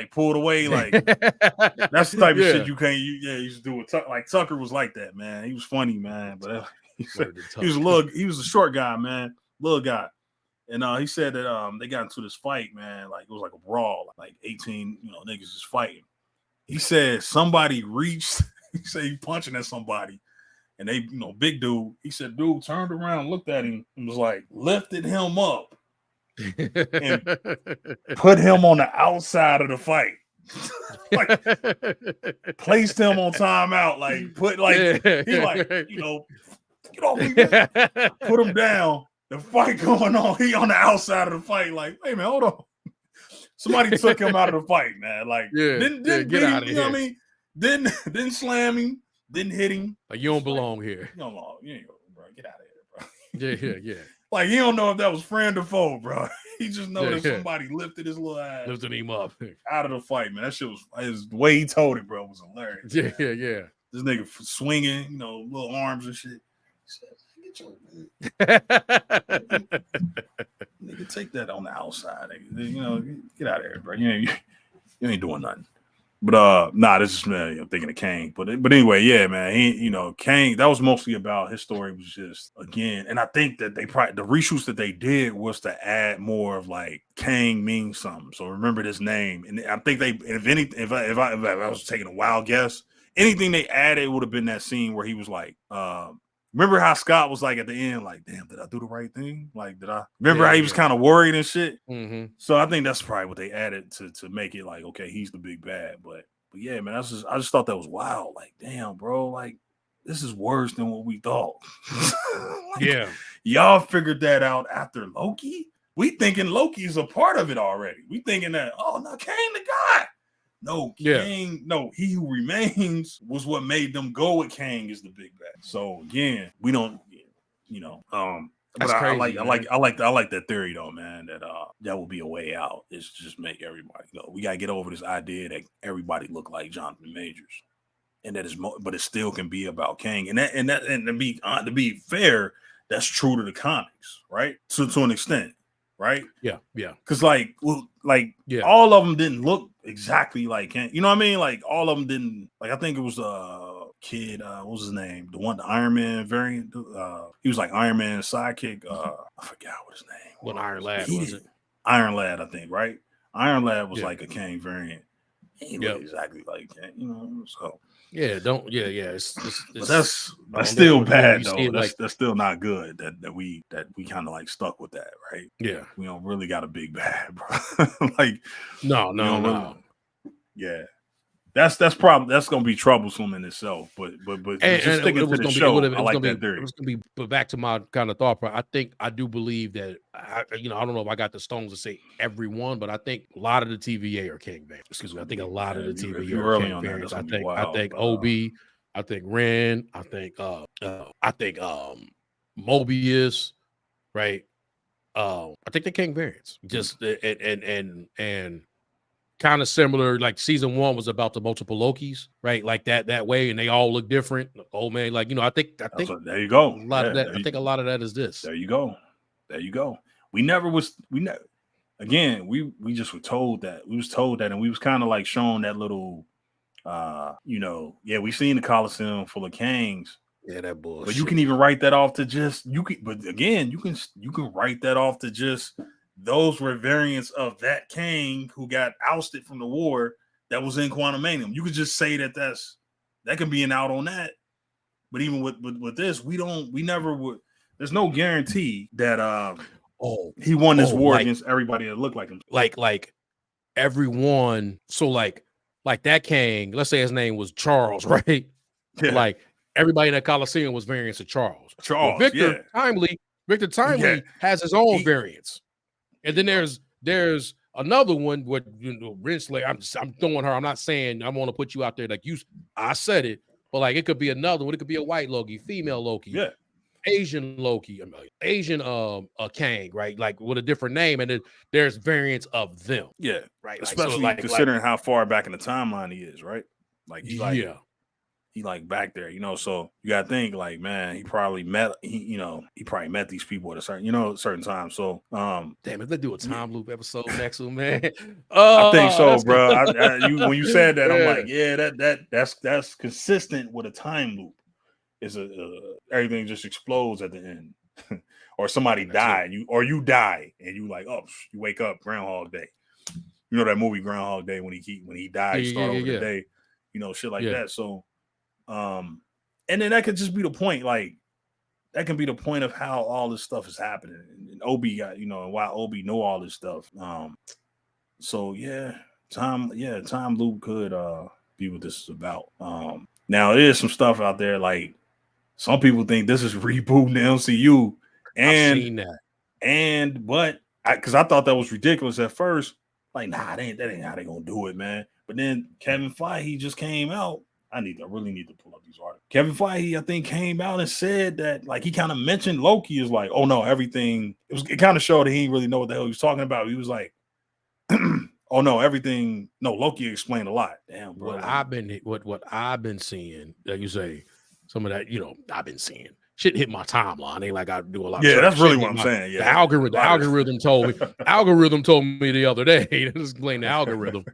pulled away, like that's the type of shit you can't. You used to do with Tucker. Like, Tucker was like that, man. He was funny, man, but he was a short guy, man, little guy. And he said that they got into this fight, man. Like, it was like a brawl, like 18 niggas just fighting. He said somebody reached. He said he punching at somebody, and they, big dude. He said dude turned around, looked at him, and was like, lifted him up and put him on the outside of the fight. Like, placed him on timeout. Like, get off me, put him down. The fight going on. He on the outside of the fight. Like, hey man, hold on. Somebody took him out of the fight, man. Like, didn't get out of here. You know what I mean? Didn't slam him. Didn't hit him. Like, you don't belong here. You don't belong. You ain't go, bro. Get out of here, bro. Yeah. Like, he don't know if that was friend or foe, bro. He just know that somebody lifted his little ass, lifted him up out of the fight, man. That shit was the way he told it, bro. Was hilarious. Yeah. This nigga swinging, little arms and shit. Nigga, take that on the outside. Get out of here, bro. You ain't doing nothing. But this is man, thinking of Kang. But anyway, yeah, man. Kang. That was mostly about his story. Was just again, and I think that the reshoots that they did was to add more of like Kang means something. So remember this name, and I think if I was taking a wild guess, anything they added would have been that scene where he was like, remember how Scott was like at the end, like, damn, did I do the right thing? Like, did I remember how he was kind of worried and shit? Mm-hmm. So I think that's probably what they added to make it like, okay, he's the big bad. But yeah, man, I just thought that was wild. Like, damn, bro, like, this is worse than what we thought. Yeah. Y'all figured that out after Loki? We thinking Loki is a part of it already. We thinking that, oh, no, Kang the guy. No, Kang, no, He Who Remains was what made them go with Kang is the big bad. So again, we don't, but I like that theory though, man, that will be a way out. It's just make everybody we gotta get over this idea that everybody look like Jonathan Majors, and that is, but it still can be about Kang, and to be fair, that's true to the comics, right? To an extent. Right? Yeah. Because all of them didn't look exactly like Kang. You know what I mean? Like, all of them didn't. Like, I think it was kid. What was his name? The Iron Man variant. He was like Iron Man's sidekick. I forgot what his name was. What Iron Lad was it? Iron Lad, I think. Right? Iron Lad was like a Kang variant. He look exactly like Kang, you know. So yeah, but that's I don't know still which one bad you see though. it like. That's still not good. That we kind of like stuck with that, right? Yeah, We don't really got a big bad, bro. Like no, we don't really. no. Yeah, that's gonna be troublesome in itself. But just And sticking it to was the gonna be show, I like that theory. but back to my kind of thought. I do believe that I don't know if I got the stones to say everyone, but I think a lot of the TVA are King variants. Excuse me. I think a lot of the If TVA you are early King on that, variants. that's gonna be I wild. think OB, I think Ren, I think Mobius, right? I think they're King variants. Just and kind of similar, like season 1 was about the multiple Lokis, right? Like that way, and they all look different. Oh man, like I think there you go. a lot of that. I think a lot of that is this. There you go. There you go. We never again, we just were told that. We was told that, and we was kind of like shown that little we seen the Coliseum full of Kangs. Yeah, that bullshit. But you can even write that off to just but again, you can write that off to just those were variants of that Kang who got ousted from the war that was in Quantumanium. You could just say that can be an out on that. But even with this, we never would. There's no guarantee that he won this war against everybody that looked like him. Like everyone. So like that Kang. Let's say his name was Charles, right? Yeah. Like everybody in that Coliseum was variants of Charles. Well, Victor Timely has his own variants, and then there's another one with Renslayer. I'm throwing her. I'm not saying I want to put you out there like you. I said it. But like it could be another one. It could be a white Loki, female Loki, Asian Loki, Asian Kang, right? Like with a different name, and then there's variants of them. Yeah, right. Especially considering how far back in the timeline he is, right? Like he like back there, So you gotta think, like, man, he probably met these people at a certain time. So, damn, if they do a time loop episode next one, man. I think so, bro. When you said that, I'm like, yeah, that's consistent with a time loop. Is everything just explodes at the end, or somebody died, you die, and you like, oh, you wake up, Groundhog Day. You know that movie Groundhog Day when he died, start over the day, shit like that. So. And then that could just be the point. Like that can be the point of how all this stuff is happening. And Obi got, and why Obi know all this stuff. So yeah, time loop could be what this is about. Now there is some stuff out there, like some people think this is rebooting the MCU. And I've seen that. But because I thought that was ridiculous at first. Like, nah, that ain't how they gonna do it, man. But then Kevin Feige just came out. I really need to pull up these articles. Kevin Feige, I think, came out and said that, like, he kind of mentioned Loki is like, oh no, everything. It kind of showed that he didn't really know what the hell he was talking about. He was like, oh no, everything. No, Loki explained a lot. Damn, bro. What I've been seeing, like you say, some of that, I've been seeing shit hit my timeline. Ain't like I do a lot. Yeah, that's really what I'm saying. Yeah, the algorithm told me. Algorithm told me the other day. Just explain the algorithm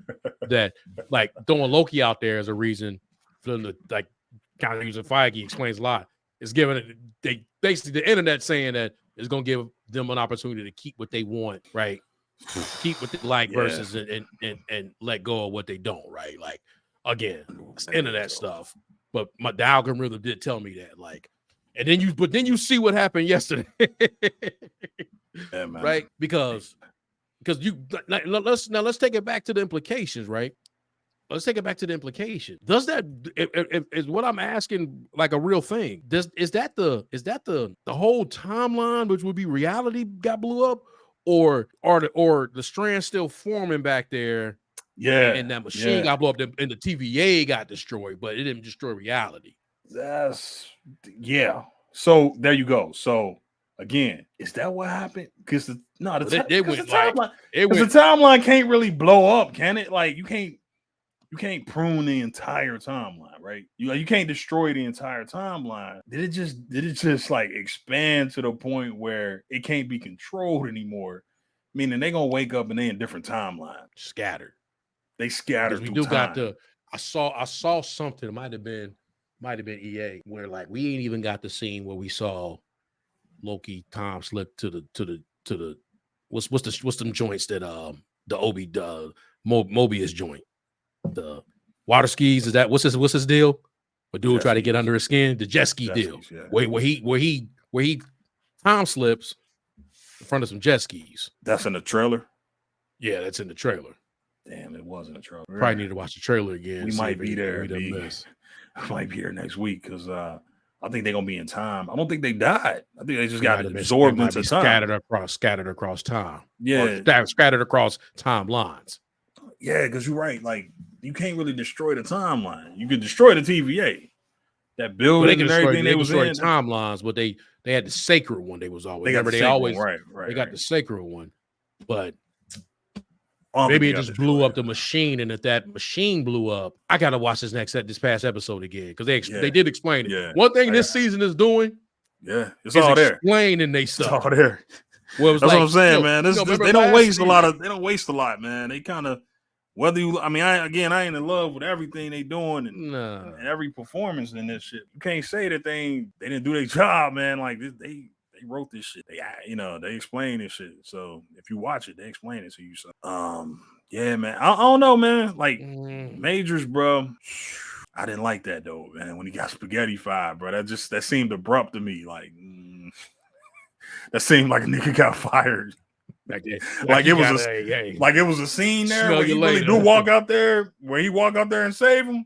that like throwing Loki out there as a reason. From the like kind of using Feige explains a lot. It's giving it they basically the internet saying that it's gonna give them an opportunity to keep what they want, right? Keep what they like versus and let go of what they don't, right? Like again, it's internet stuff. But the algorithm did tell me that, like, and then you see what happened yesterday, right? Because let's take it back to the implications, right? Let's take it back to the implication. Does that is what I'm asking like a real thing? Is that the whole timeline, which would be reality, got blew up, or the strands still forming back there? Yeah, and that machine got blown up, and the TVA got destroyed, but it didn't destroy reality. So there you go. So again, is that what happened? Because the timeline can't really blow up, can it? Like you can't prune the entire timeline, right? You can't destroy the entire timeline. Did it just like expand to the point where it can't be controlled anymore? Meaning they're gonna wake up and they in different timeline. Scattered. They scattered. We do got I saw something. It might have been EA where like we ain't even got the scene where we saw Loki time slip to the what's them joints that the Mobius joint. the water skis. Is that what's his deal? But dude try to get skis. under his skin. The jet ski deal. Skis, yeah. Where he time slips in front of some jet skis. That's in the trailer. Yeah, that's in the trailer. Damn, it wasn't a trailer. Probably need to watch the trailer again. We might be there. I might be here next week because I think they're gonna be in time. I don't think they died. I think they just got absorbed into time. Scattered across time. Yeah, scattered across timelines. Yeah, because you're right. Like you can't really destroy the timeline. You could destroy the TVA, that building and everything they was in. Timelines, but they had the sacred one. They was always they got the sacred one, but. Maybe it just blew up the machine, and if that machine blew up, I gotta watch this past episode again because they did explain it. Yeah. One thing this season is doing, it's all there. Explaining they stuff. It's all there. Well, that's what I'm saying, man. They don't waste a lot. They don't waste a lot, man. They kind of whether you. I mean, I ain't in love with everything they doing and every performance in this shit. You can't say that they didn't do their job, man. Like they wrote this shit. They explain this shit. So if you watch it, they explain it to you. So yeah, man. I don't know, man. Like Majors, bro. I didn't like that though, man. When he got spaghetti-fied, bro. That seemed abrupt to me. Like that seemed like a nigga got fired. Like it was a scene there where he really do walk out there, and save him.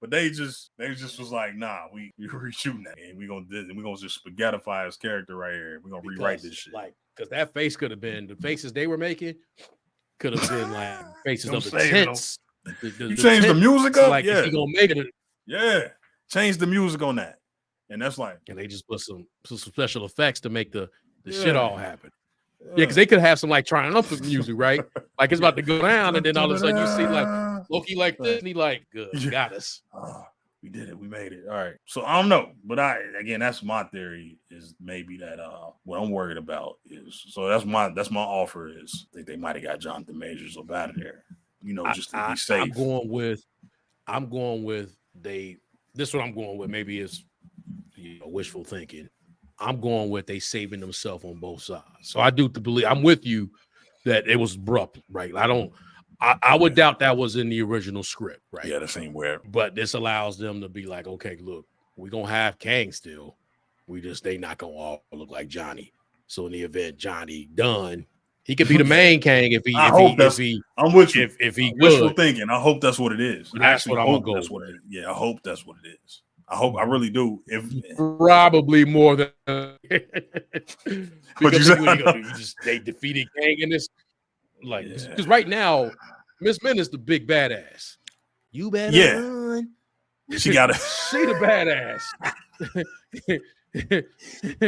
But they just was like, nah, we reshooting that, and we gonna just spaghettify his character right here. We're gonna rewrite this shit. Like, because that face could have been the faces they were making could have been like faces of the tents. You changed the music up, like, he gonna make it. Yeah, change the music on that, and that's like, and they just put some special effects to make the shit all happen. Yeah, because they could have some like triumphant music, right? Like it's about to go down, and then all of a sudden you see like Loki like this, and he like, good, got us. We did it, we made it. All right. So I don't know, but that's my theory is maybe that what I'm worried about is that's my offer is I think they might have got Jonathan Majors up out of there, just to be safe. I'm going with this one I'm going with maybe is wishful thinking. I'm going with they saving themselves on both sides. So I do believe I'm with you that it was abrupt, right? I would doubt that was in the original script, right? Yeah, the same way. But this allows them to be like, okay, look, we're gonna have Kang still. They not gonna all look like Johnny. So in the event Johnny done, he could be the main Kang if he. I'm with you. If he wishful thinking, I hope that's what it is. That's what I'm gonna go with. Yeah, I hope that's what it is. I really do. If probably more than because they defeated Kang in this, like because right now Miss Minutes the big badass. You better run. She got it. She the badass.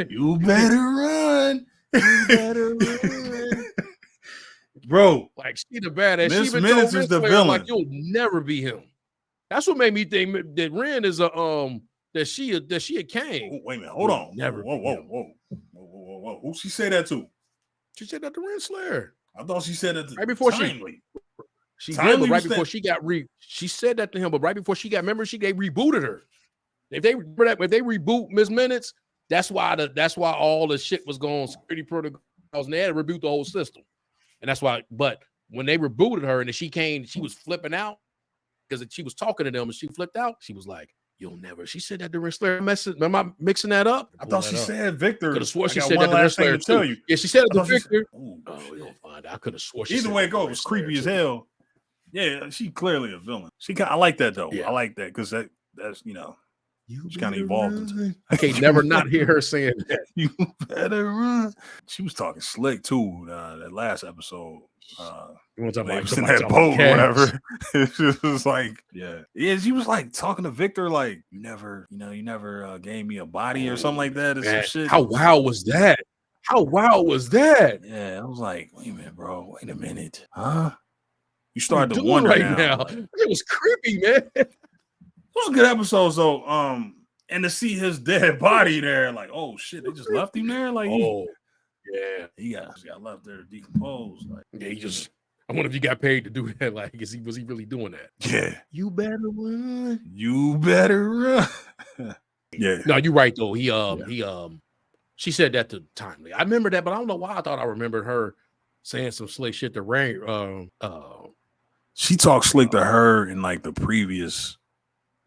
You better run. You better run. Bro, like she the badass. Miss Minutes is the villain. Like you'll never be him. That's what made me think that Ren is that she a Kang. Oh, wait a minute, hold on. Never. Whoa. Who she said that to? She said that to Renslayer. I thought she said that right before Timely. She did, but right before she got she said that to him, but right before she got they rebooted her. If they reboot Miss Minutes, that's why all the shit was going security protocols and they had to reboot the whole system. And that's why, but when they rebooted her and then she came, she was flipping out because she was talking to them and she flipped out. She was like, "You'll never." She said that to Renslayer. Am I mixing that up? I thought she said Victor. Could have swore she said that to Renslayer tell you. Yeah, she said it to Victor. Oh, we gonna find out. I could have swore. Either way it goes, it's creepy as hell. Yeah, she clearly a villain. I like that though. Yeah. I like that because that's she's kind of evolved into. I can't never not hear her saying that. You better run. She was talking slick too. That last episode. You want to talk about in that boat or whatever? It was like, yeah. She was like talking to Victor, like you never gave me a body or something like that. Or some shit. How wild was that? Yeah, I was like, wait a minute, bro. Wait a minute, huh? You started to wonder now. It was creepy, man. It was a good episode, so and to see his dead body there, like, oh shit, they just left him there, like, he got left there to decompose, like, yeah, I wonder if he got paid to do that, like, was he really doing that? Yeah, you better run. You better run. Yeah, no, you're right though. She said that to Timely. I remember that, but I don't know why I thought I remembered her saying some slick shit to Rain. She talked slick to her in like the previous.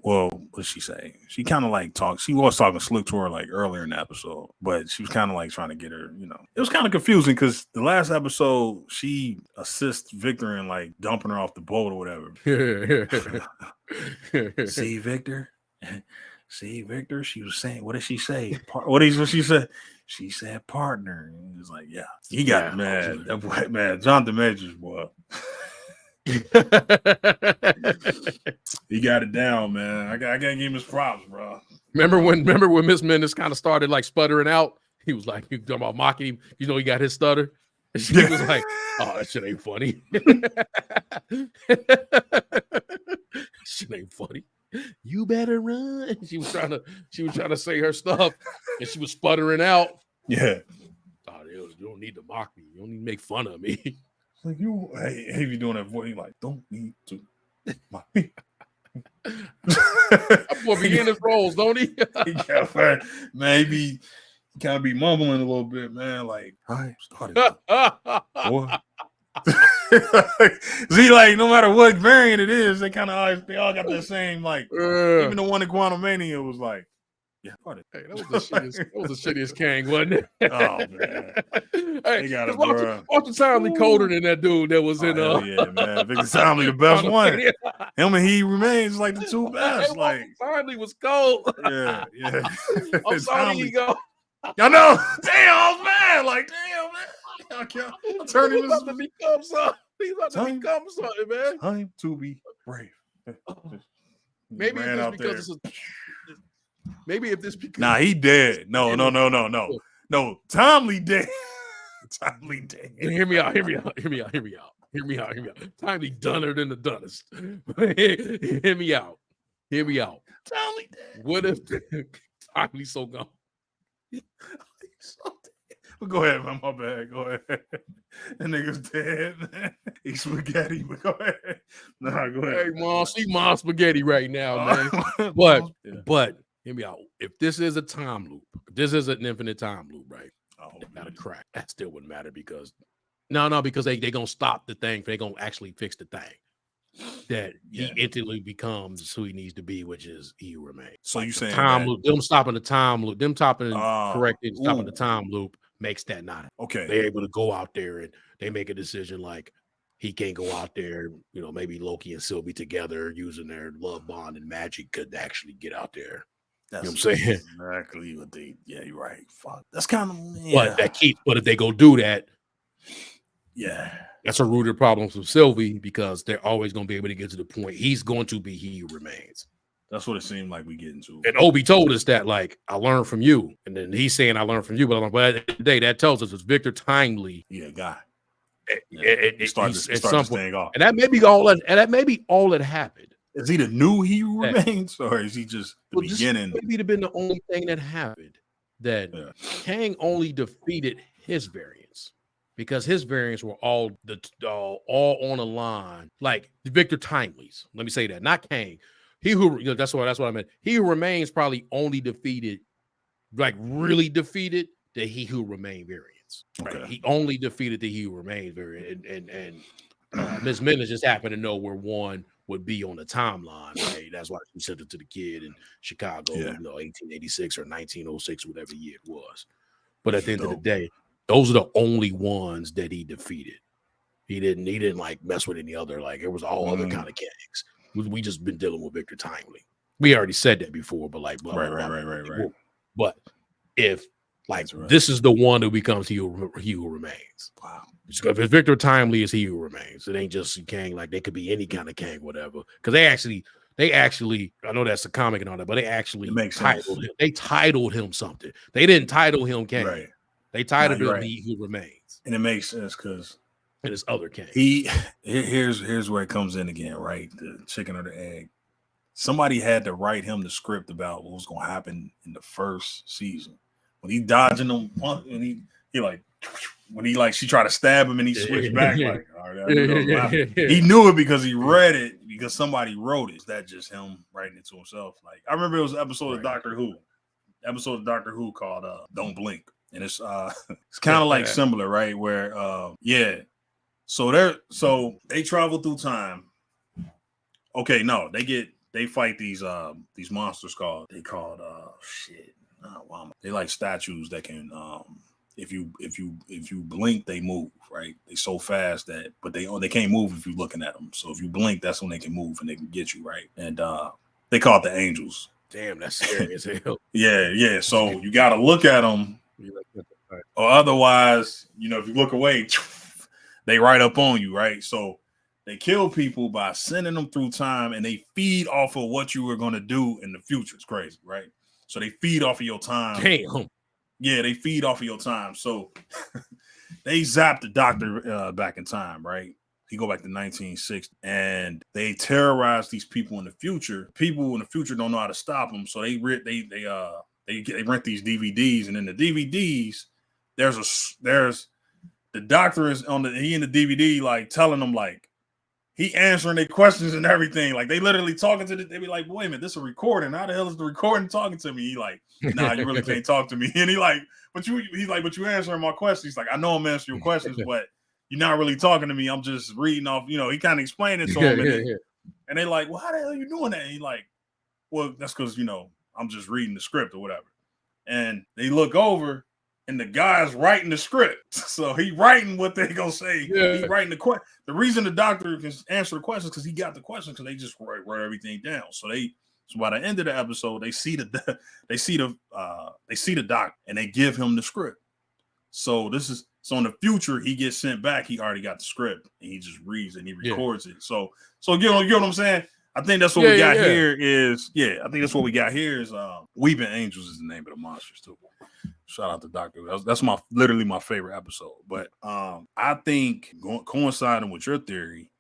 Well, what'd she say? She kind of like talked. She was talking slick to her like earlier in the episode, but she was kind of like trying to get her. It was kind of confusing because the last episode she assists Victor in like dumping her off the boat or whatever. See, Victor. See, Victor. She was saying, what did she say? What she said? She said partner. And he was like, yeah, he got mad. That boy, man, Jonathan Majors, boy. He got it down, man. I gotta give him his props, bro. Remember when Miss Mendes kind of started like sputtering out? He was like, he was talking about mocking him. He got his stutter. And she was like, oh, that shit ain't funny. Shit ain't funny. You better run. She was trying to say her stuff, and she was sputtering out. Yeah. Oh, you don't need to mock me. You don't need to make fun of me. Like you doing that voice, you like, don't need to mock me. That boy be in his roles, don't he? Yeah, man, he kind of be mumbling a little bit, man. Like, I started. Boy. See, like, no matter what variant it is, they all got that same, like, even the one in Quantum Mania was like, yeah, hey, that was the shittiest Kang, wasn't it? Oh man, hey, watch the Timely colder than that dude that was in. Yeah, man, Victor Timely the best one. Him and He Remains like the two best. Like Timely was cold. Yeah. I'm sorry, Ego. I know. Damn, man. Like, damn, man. I'm turning this to become something. He's about to become something, man. Time to be brave. Maybe it's because it's maybe if this because nah, he dead. No. Timely dead. Timely dead. Hear me out. Timely dunner than the dunnest. Hear me out. Timely dead. What if Timely so gone? Well, go ahead, man. My bad. Go ahead. That nigga's dead, man. He's spaghetti, but go ahead. Nah, go ahead. Hey, Mom, she Mom spaghetti right now, man. But hear me out. If this is a time loop, this is an infinite time loop, right? Not a crack. That still wouldn't matter because because they gonna stop the thing. They gonna actually fix the thing. That he instantly becomes who he needs to be, which is He Who Remains. So you saying time loop? Them stopping the time loop, correcting, stopping the time loop makes that not okay. They're able to go out there and they make a decision like he can't go out there. Maybe Loki and Sylvie together using their love bond and magic could actually get out there. That's what I'm saying? Exactly what they. Yeah, you're right. Fuck. That's kind of. Yeah. But if they go do that, yeah, that's a rooted problem from Sylvie because they're always going to be able to get to the point. He's going to be He Who Remains. That's what it seemed like we get into. And Obi told us that, like, I learned from you. And then he's saying, I learned from you. But at the end of the day, that tells us it's Victor Timely. Yeah, guy. It starts this thing off. And that may be all that happened. Is he the new He Who Remains? Or is he just the beginning? Maybe have been the only thing that happened. That Kang only defeated his variants. Because his variants were all on a line. Like the Victor Timely's. Let me say that. Not Kang. He who that's what I meant. He Who Remains probably only defeated, like really defeated the He Who Remain variants. Right? Okay. He only defeated the He Who Remain variant, and Miss Mendes just happened to know where one would be on the timeline. Right? That's why she sent it to the kid in Chicago, 1886 or 1906, whatever year it was. But at the end of the day, those are the only ones that he defeated. He didn't like mess with any other. Like it was all other kind of Kangs. We just been dealing with Victor Timely. We already said that before, but like, right. But if like this is the one that becomes He Who Remains. Wow. If it's Victor Timely, is He Who Remains. It ain't just Kang. Like they could be any kind of Kang, whatever. Because they actually, I know that's a comic and all that, but they actually titled him. They titled him something. They didn't title him Kang. Right. They titled him He Who Remains. And it makes sense because. And it's other Kang. Here's where it comes in again, right? The chicken or the egg. Somebody had to write him the script about what was going to happen in the first season when he dodging them, and she tried to stab him and he switched back. Like, all right, he knew it because he read it because somebody wrote it. Is that just him writing it to himself? Like I remember it was an episode of Doctor Who called "Don't Blink," and it's kind of like similar, right? Where So they travel through time Okay, no, they fight these monsters called they like statues that can if you blink they move, right? They so fast that but they can't move if you're looking at them. So if you blink, that's when they can move and they can get you, right? And they call it the angels. Damn, that's scary as hell. Yeah. So you got to look at them, or otherwise, if you look away, they right up on you, right? So they kill people by sending them through time, and they feed off of what you were going to do in the future. It's crazy, right? So they feed off of your time. Damn. Yeah, they feed off of your time. So they zapped the doctor back in time, right? He go back to 1960, and they terrorize these people in the future. People in the future don't know how to stop them, so they rent these DVDs, and in the DVDs, there's the doctor is he in the DVD like telling them like he answering their questions and everything. Like they literally talking to they be like, wait a minute, this is a recording. How the hell is the recording talking to me? He like, nah, you really can't talk to me. And he's like, but you answering my questions. He's like, I know I'm answering your questions, but you're not really talking to me. I'm just reading off, he kind of explained it to him. And they like, well, how the hell are you doing that? And he like, well, that's because, I'm just reading the script or whatever. And they look over and the guy's writing the script. So he writing what they gonna say. Yeah. He writing the question. The reason the doctor can answer the questions because he got the questions because they just write everything down. So by the end of the episode, they see the doc and they give him the script. So in the future, he gets sent back. He already got the script and he just reads and he records it. So you know what I'm saying? I think that's what we got here is I think that's what we got here is Weeping Angels is the name of the monsters too. Shout out to Doctor. That's literally my favorite episode. But I think coinciding with your theory,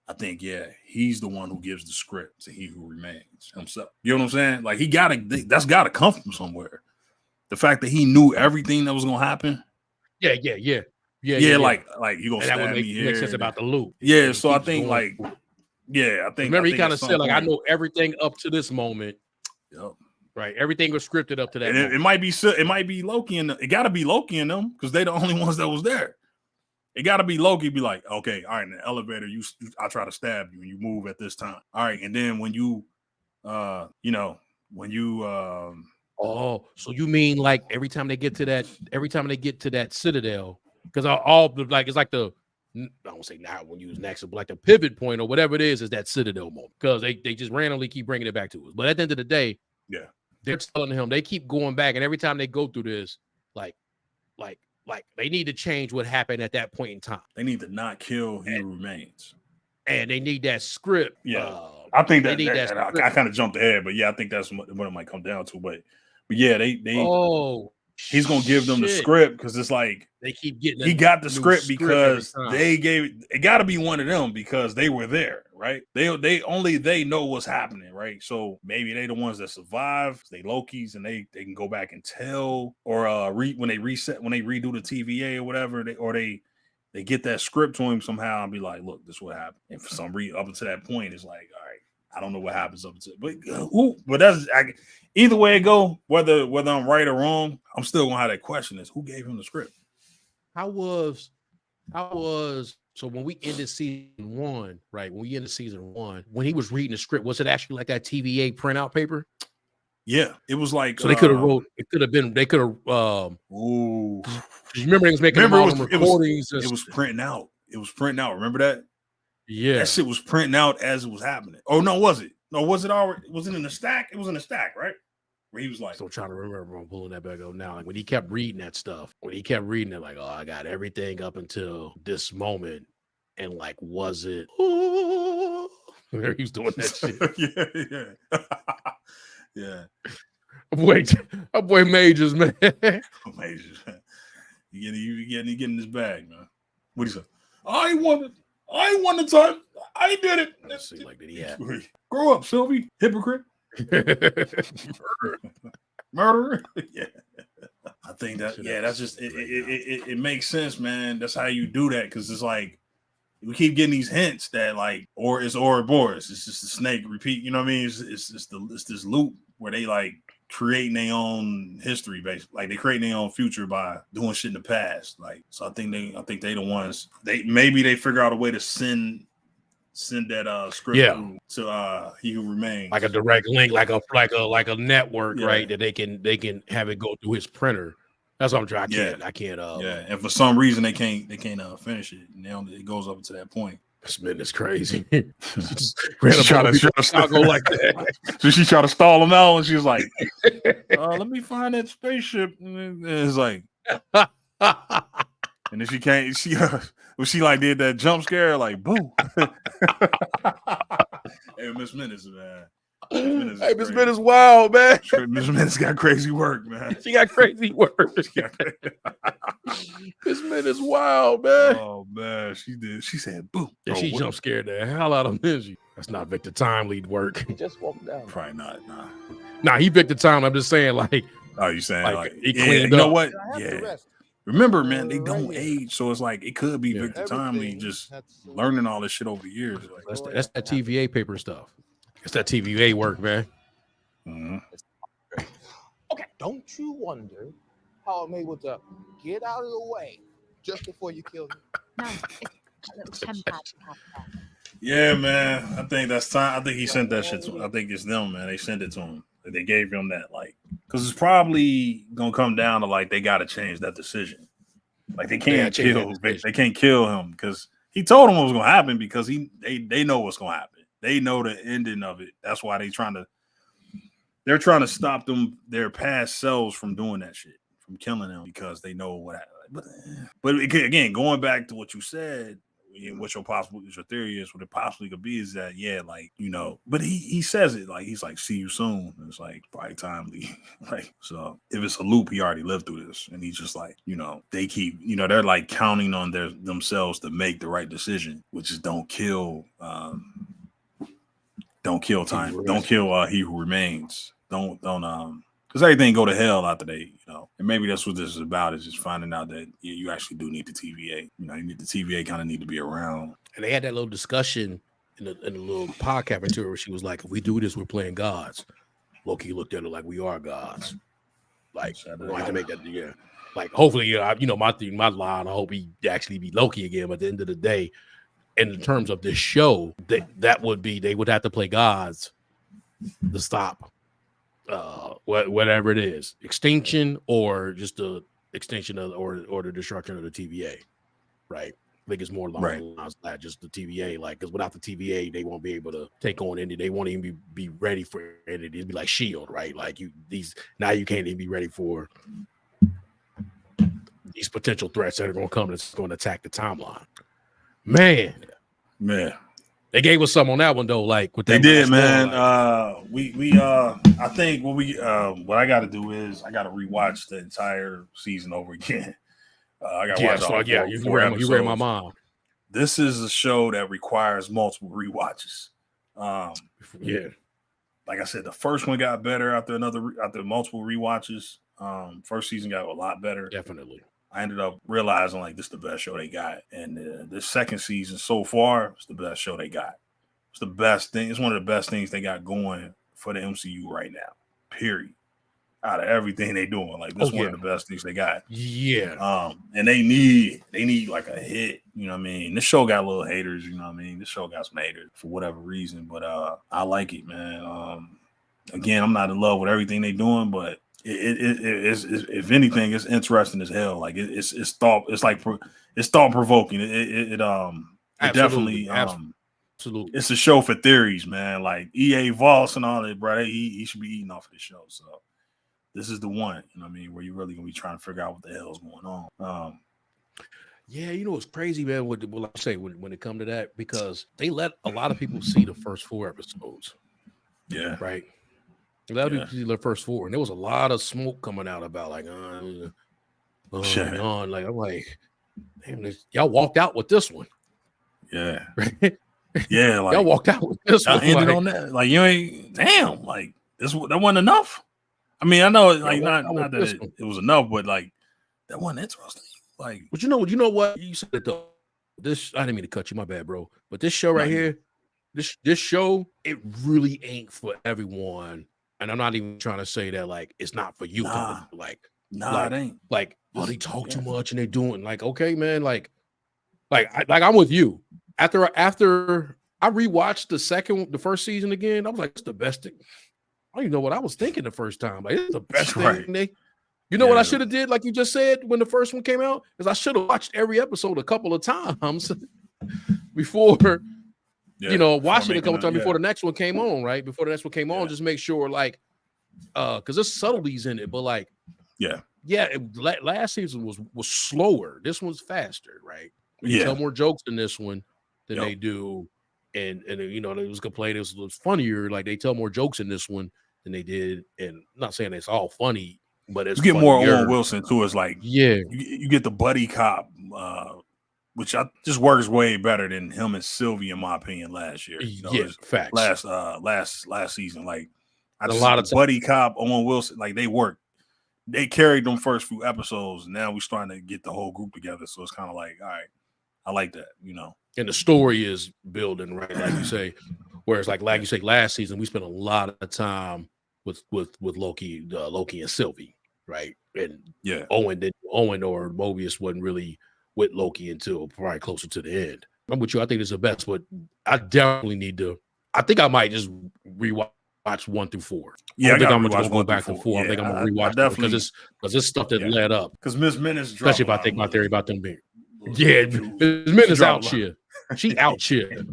I think he's the one who gives the script to He Who Remains himself. You know what I'm saying? Like that's gotta come from somewhere. The fact that he knew everything that was gonna happen. Yeah. Like you gonna stab me here. Makes sense about the loop. Yeah, so I think I think. Remember, he kind of said like, I know everything up to this moment. Yep. Right, everything was scripted up to that. It might be Loki and it got to be Loki in them because they're the only ones that was there. It got to be Loki. Be like, okay, all right, in the elevator, I try to stab you and you move at this time. All right, and then when you, oh, so you mean like every time they get to that citadel, because all like it's like I don't say now when you use next, but like the pivot point or whatever it is that citadel moment because they just randomly keep bringing it back to us. But at the end of the day, they're telling him they keep going back, and every time they go through this, like they need to change what happened at that point in time. They need to not kill He Who Remains, and they need that script. Yeah, I think that I kind of jumped ahead, but I think that's what it might come down to. But yeah, they he's gonna give them the script because it's like they keep getting. He got the script because they gave it. Got to be one of them because they were there, right? They know what's happening, right? So maybe they the ones that survive. They Lokis and they can go back and tell, or when they redo the TVA or whatever, they get that script to him somehow and be like, look, this is what happened. And for some reason, up until that point, it's like, all right, I don't know what happens up until, but that's either way it go, whether I'm right or wrong, I'm still gonna have that question: is who gave him the script? How was so when we ended season one, right? When we ended season one, when he was reading the script, was it actually like that TVA printout paper? Yeah, it was like so they could have wrote. It could have been. They could have. Ooh, remember, he was making recordings. It was printing out. It was printing out. Remember that? Yeah, that shit was printing out as it was happening. Oh no, was it? No, was it already? Was it in the stack? It was in the stack, right? Where he was like, so trying to remember. I'm pulling that back up now. Like when he kept reading that stuff, like, oh, I got everything up until this moment, and like, was it? Oh, he was doing that shit. Yeah. Wait, my boy Majors, man. Majors, you getting this bag, man. What do you say? I won the time. I did it. Let's see, like, did he have? Grow up, Sylvie. Hypocrite. Murderer. Yeah. I think that. Yeah, that's just it makes sense, man. That's how you do that because it's like we keep getting these hints that like, or it's Ouroboros. It's just a snake repeat. You know what I mean? It's this loop where they like creating their own history, basically. Like they creating their own future by doing shit in the past. Like, so I think they the ones they figure out a way to send send that script through to He Who Remains, like a direct link, like a network, right? That they can have it go through his printer. That's what I'm trying. I can't. And for some reason they can't finish it. And it goes up to that point. This man is crazy. She try to go like that. So she tried to stall him out, and she was like, "Let me find that spaceship." And it's like, and then she can't. She like did that jump scare, like boo. Hey, Miss Minutes, man. Hey, Miss Minutes, wild, man. Miss Minutes got crazy work, man. She got crazy work. Miss Minutes, wild, man. Oh man, she did. She said, "Boo!" Yeah, she jump scared the hell out of Minzy. That's not Victor Timely work. He just walked down. Probably not. Nah, he Victor Timely. I'm just saying, like. Oh, you saying like he cleaned you up. know what? Yeah. Remember, man, they don't age, so it's like it could be Victor Timely just learning all this shit over the years. Like, that's that TVA paper stuff. It's that TVA work, man. Mm-hmm. Okay, don't you wonder how I'm able to get out of the way just before you kill me? No, yeah, man. I think that's time. I think he sent that shit to him. I think it's them, man. They sent it to him. They gave him that, like, because it's probably gonna come down to like they got to change that decision. Like they can't kill him because he told them what was gonna happen because they know what's gonna happen. They know the ending of it. That's why they're trying to stop their past selves from doing that shit, from killing them because they know what happened. But again, going back to what you said, what your theory is, what it possibly could be is that, like, but he says it like, he's like, see you soon. And it's like, probably timely. Like, so if it's a loop, he already lived through this. And he's just like, they keep, they're like counting on themselves to make the right decision, which is don't kill time. Don't kill He Who Remains. Don't because everything go to hell after they, and maybe that's what this is about, is just finding out that you actually do need the TVA. You need the TVA kind of need to be around. And they had that little discussion in a little podcast material where she was like, if we do this, we're playing gods. Loki looked at her like, we are gods. Like, we don't have to make that, like, hopefully, my line, I hope he actually be Loki again. But at the end of the day, in terms of this show, they would have to play gods to stop whatever it is, extinction or just the extinction of or the destruction of the TVA, right? I think it's more along the lines of that, just the TVA, like, because without the TVA, they won't be able to take on any. They won't even be ready for it. It'd be like Shield, right? Like you can't even be ready for these potential threats that are going to come that's going to attack the timeline. Man, they gave us some on that one though. Like what they did, man. I think what I got to do is I got to rewatch the entire season over again. I got to watch all you read my mind. This is a show that requires multiple rewatches. Like I said, the first one got better after multiple rewatches. First season got a lot better. Definitely. I ended up realizing like this is the best show they got, and the second season so far is the best show they got. It's the best thing. It's one of the best things they got going for the MCU right now. Period. Out of everything they doing, like this is one of the best things they got. Yeah. And they need like a hit. You know what I mean? This show got little haters. You know what I mean? This show got some haters for whatever reason, but I like it, man. Again, I'm not in love with everything they doing, but it's if anything, it's interesting as hell. Like it's thought provoking. It definitely absolutely. It's a show for theories, man. Like EA Voss and all that, bro. He should be eating off of this show. So this is the one, you know what I mean, where you're really gonna be trying to figure out what the hell's going on. Yeah, it's crazy, man. What I say when it come to that, because they let a lot of people see the first 4 episodes. Yeah, right. A lot of people see the first 4, and there was a lot of smoke coming out about like on. Like I'm like, damn, y'all walked out with this one. Yeah, right. Yeah, like y'all walked out with this one. Ended on that. Like you ain't like that wasn't enough. I mean, I know like not that it was enough, but like that wasn't interesting. Like, but you know what you said it though. This I didn't mean to cut you, my bad, bro. But this show right here, this show, it really ain't for everyone. And I'm not even trying to say that like it's not for you. It ain't. Like, oh, they talk too much and they doing like, okay, man, like I'm with you. After I rewatched the first season again. I was like, it's the best thing. I don't even know what I was thinking the first time. Like, it's the best Right. thing. You know what I should have did, like you just said, when the first one came out? Is I should have watched every episode a couple of times before, watch it a couple times before the next one came on, right? Before the next one came on, just make sure, like, because there's subtleties in it, but like, last season was slower. This one's faster, right? They tell more jokes in this one than they do, and it was complained it was funnier. Like, they tell more jokes in this one than they did, and I'm not saying it's all funny, but it's you get more Owen Wilson too. It's like you get the buddy cop, which just works way better than him and Sylvie, in my opinion. Last year, facts. Last season, like a lot of buddy cop Owen Wilson, like they worked. They carried them first few episodes. And now we're starting to get the whole group together, so it's kind of like, all right, I like that, And the story is building, right? Like you say, whereas like you say, last season we spent a lot of time with Loki and Sylvie, right? And Owen or Mobius wasn't really with Loki until probably closer to the end. I'm with you. I think it's the best, but I definitely need to. I think I might just rewatch 1 through 4. Yeah, I think I'm gonna go back to 4. Yeah, I think I'm gonna rewatch because it's stuff that led up. Because Miss Minutes, especially if I think my theory about them being. Yeah, Miss Minutes out here. She out here.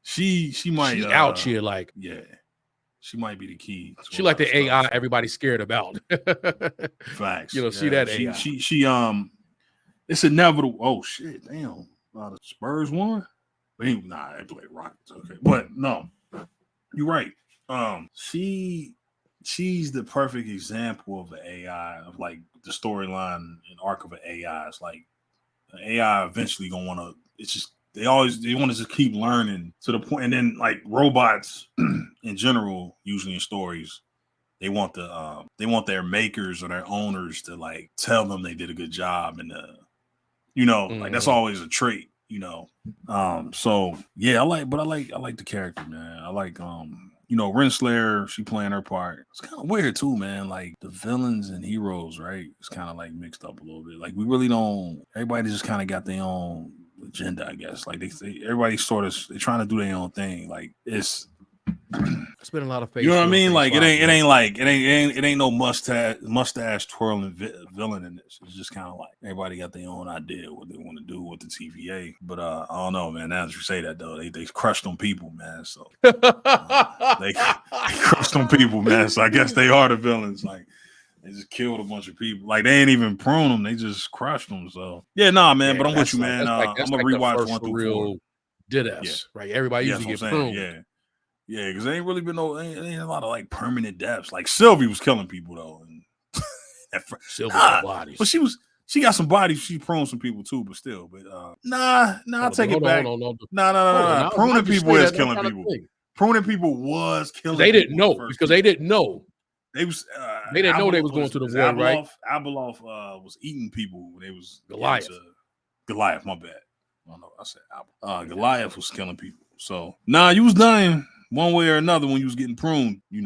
She might she out here like she might be the key. She like the AI everybody's scared about. Facts. See that AI. She it's inevitable. Oh shit, damn. The Spurs won. But they played Rockets. Okay. But no, you're right. She's the perfect example of an AI, of like the storyline and arc of an AI. It's like an AI eventually gonna want to. It's just they want to just keep learning to the point, and then like robots in general, usually in stories, they want their makers or their owners to like tell them they did a good job, and like that's always a trait. So yeah, I like the character, man. I like Renslayer, she playing her part. It's kind of weird too, man. Like the villains and heroes, right? It's kind of like mixed up a little bit. Like we really don't. Everybody just kind of got their own agenda, I guess. Like everybody they're trying to do their own thing. Like it's been a lot of face. You know what I mean? Like it ain't no mustache twirling villain in this. It's just kind of like everybody got their own idea what they want to do with the TVA. But I don't know, man. Now that you say that though, they crushed on people, man. So they crushed on people, man. So I guess they are the villains. Like they just killed a bunch of people. Like they ain't even prune them. They just crushed them. So yeah, nah, man. But I'm with you, man. I'm gonna rewatch 1 through 4. Deadass, right? Everybody usually get pruned. Yeah, because there ain't really been ain't a lot of like permanent deaths. Like Sylvie was killing people though. And Sylvie got bodies. But she got some bodies. She pruned some people too, but still. But I'll take it back. No. Pruning people is killing people. Pruning people was killing. They didn't know because they didn't know. They was. They didn't know they was going to the war, right? Abeloff was eating people when they was Goliath. Goliath, my bad. I know. I said Goliath was killing people. So you was dying one way or another when you was getting pruned. You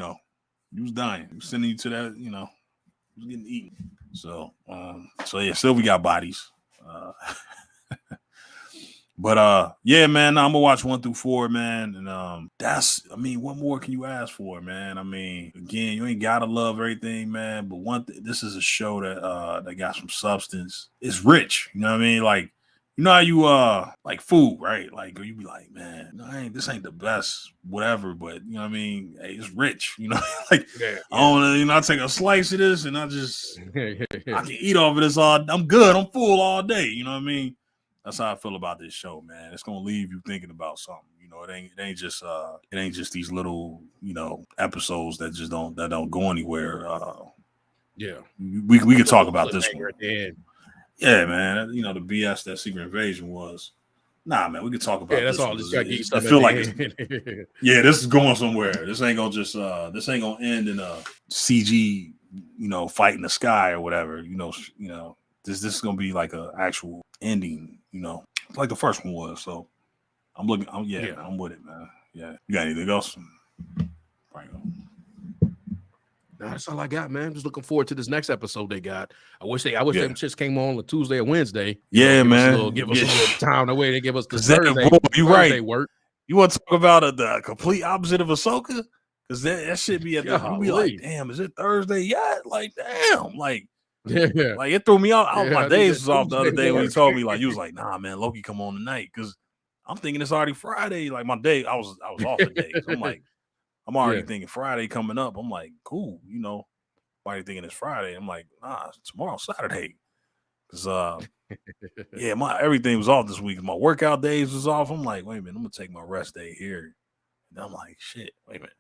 was dying. He was sending you to that. You was getting eaten. So yeah, Sylvie got bodies. But yeah, man, I'm gonna watch 1 through 4, man, and what more can you ask for, man? I mean, again, you ain't gotta love everything, man, but this is a show that got some substance. It's rich, you know what I mean? Like, you know how you like food, right? Like you be like, man, this ain't the best, whatever, but you know what I mean? Hey, it's rich, like I take a slice of this and I just I can eat off of this I'm good, I'm full all day, you know what I mean? That's how I feel about this show, man. It's gonna leave you thinking about something. It ain't just these little, episodes that don't go anywhere. We could talk about this one. Yeah, man. The BS that Secret Invasion was. Nah, man, we could talk about that's this. All. Just I feel like this is going somewhere. This ain't gonna this ain't gonna end in a CG, fight in the sky or whatever. This is gonna be like a actual ending, like the first one was. So I'm with it, man. Yeah. You got anything else? Right. Nah, that's all I got, man. Just looking forward to this next episode they got. I wish Yeah. them just came on Tuesday or Wednesday. Yeah, Give us a little time the way they give us the 'Cause that- Thursday. boy, you right. Thursday work. You want to talk about the complete opposite of Ahsoka? Because that shit be at the, you be like, damn, is it Thursday yet? Like, damn, like it threw me off. Yeah, My I days think was off the other Tuesday day when you work. told me, like, you was like, nah, man, Loki come on tonight. Because I'm thinking it's already Friday. Like my day, I was off the day. I'm like, I'm already thinking Friday coming up. I'm like, cool, you know. Why are you thinking it's Friday? I'm like, nah, tomorrow's Saturday. Because yeah, my everything was off this week. My workout days was off. I'm like, wait a minute, I'm gonna take my rest day here. And I'm like, shit, wait a minute.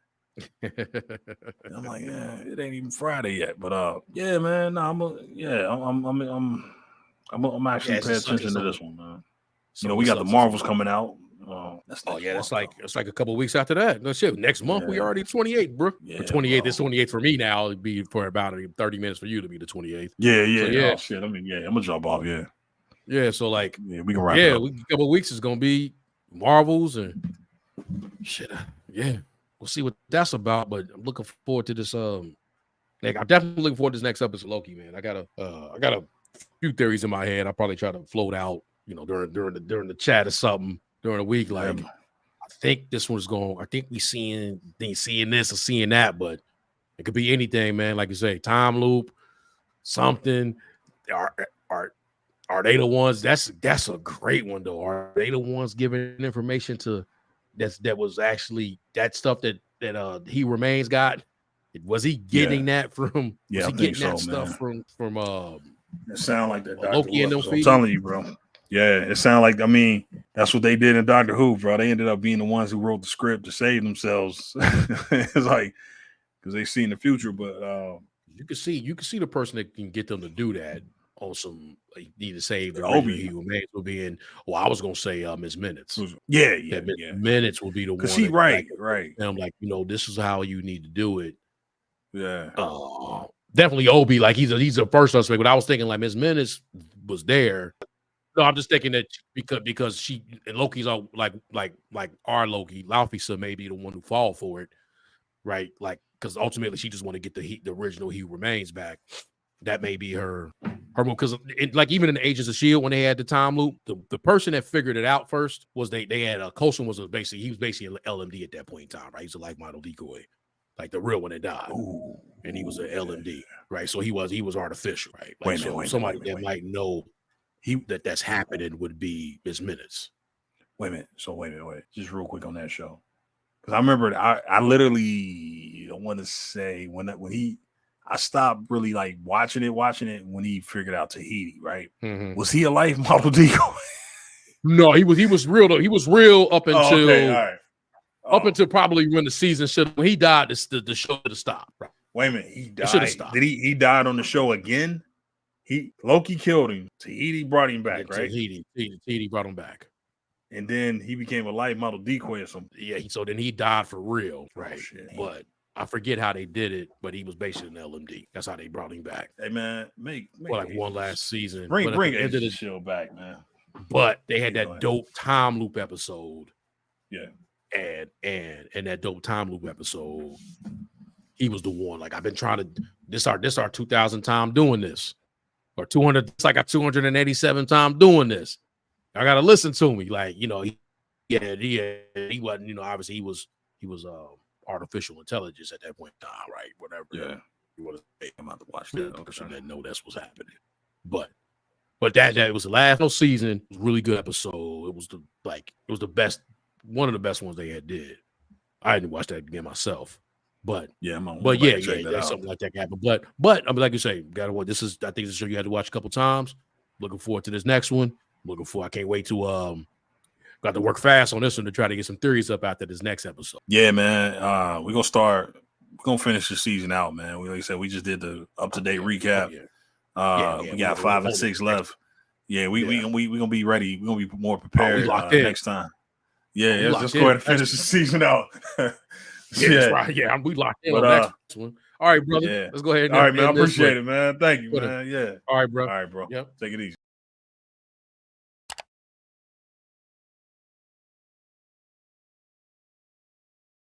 And I'm like, yeah, it ain't even Friday yet. But yeah, man, no, I'm actually paying attention to this one, man. You know, we got the Marvels coming out. That's like a couple weeks after that. No shit. Next month we already 28th, bro. Yeah, the 28th is 28th for me now. It'd be for about 30 minutes for you to be the 28th. Yeah. So, yeah. Oh shit. I mean, yeah, I'm gonna jump off. Yeah. Yeah. So like, yeah, we can wrap it up. A couple of weeks is gonna be Marvels and shit. Yeah, we'll see what that's about. But I'm looking forward to this. Like I'm definitely looking forward to this next episode of Loki, man. I got a few theories in my head. I'll probably try to float out, you know, during the chat or something during the week. Like, I think this one's going. I think we seeing this or seeing that, but it could be anything, man. Like you say, time loop, something. Are they the ones? That's a great one though. Are they the ones giving information to that was actually that stuff that he remains got? Was he getting that from? Was he getting that stuff from? It sound like that Loki and them. I'm telling you, bro. Yeah, it sounded like, I mean, that's what they did in Doctor Who, bro. They ended up being the ones who wrote the script to save themselves. It's like, because they see in the future, but you can see the person that can get them to do that on some, like, need to save the Obi. He remains will be in. Well, I was gonna say Ms. Minutes. Yeah. Minutes will be the one. Because she right. And I'm like, you know, this is how you need to do it. Yeah. Definitely Obi. Like he's a first suspect, but I was thinking like Ms. Minutes was there. No, I'm just thinking that because she and Loki's all like our Loki, Laufey may be the one who fall for it, right? Like because ultimately she just want to get the original He Remains back. That may be her move. Because like even in the Agents of S.H.I.E.L.D. when they had the time loop, the person that figured it out first was they had Coulson he was basically an LMD at that point in time, right? He's a life model decoy, like the real one that died. Ooh, and he was an LMD, right? So he was artificial, right? Like, wait, somebody that might know that's happening would be Ms. Minutes. Wait a minute. Just real quick on that show. Because I remember I literally want to say when I stopped really like watching it when he figured out Tahiti, right? Mm-hmm. Was he a life model decoy? No, he was real though. He was real up until up until probably when the season when he died, the show should have stopped. Right? Wait a minute, he died. Did he died on the show again? Loki killed him. Tahiti brought him back, right? Tahiti brought him back. And then he became a life model decoy or something. Yeah, so then he died for real, right? Oh, but I forget how they did it, but he was basically an LMD. That's how they brought him back. Hey man, make like one last season. Bring the show back, man. But they had that dope time loop episode. Yeah. And that dope time loop episode, he was the one. Like I've been trying to this our 2000 time doing this. Or 200, it's like a 287 time doing this. I gotta listen to me. Like, you know, he wasn't, you know, obviously he was artificial intelligence at that point in time, right? Whatever. Yeah. You want to I'm about to watch that. Person that know that's what's happening. But that was the last season. It was a really good episode. It was the best, one of the best ones they had did. I didn't watch that again myself. But yeah, something like that can happen. But I mean, like you say, gotta watch. I think this is a show you had to watch a couple times. Looking forward to this next one. I can't wait to got to work fast on this one to try to get some theories up after this next episode. Yeah, man. We're gonna finish the season out, man. Like I said, we just did the up-to-date recap. We got 5 and 6 left. Yeah, we gonna be ready. We're gonna be more prepared next time. Yeah, let's go ahead and finish the season out. Right. Yeah, we locked in on the next one. All right, brother. Yeah. Let's go ahead. All right, man. I appreciate it, man. Thank you, man. Yeah. All right, bro. Yep. Take it easy.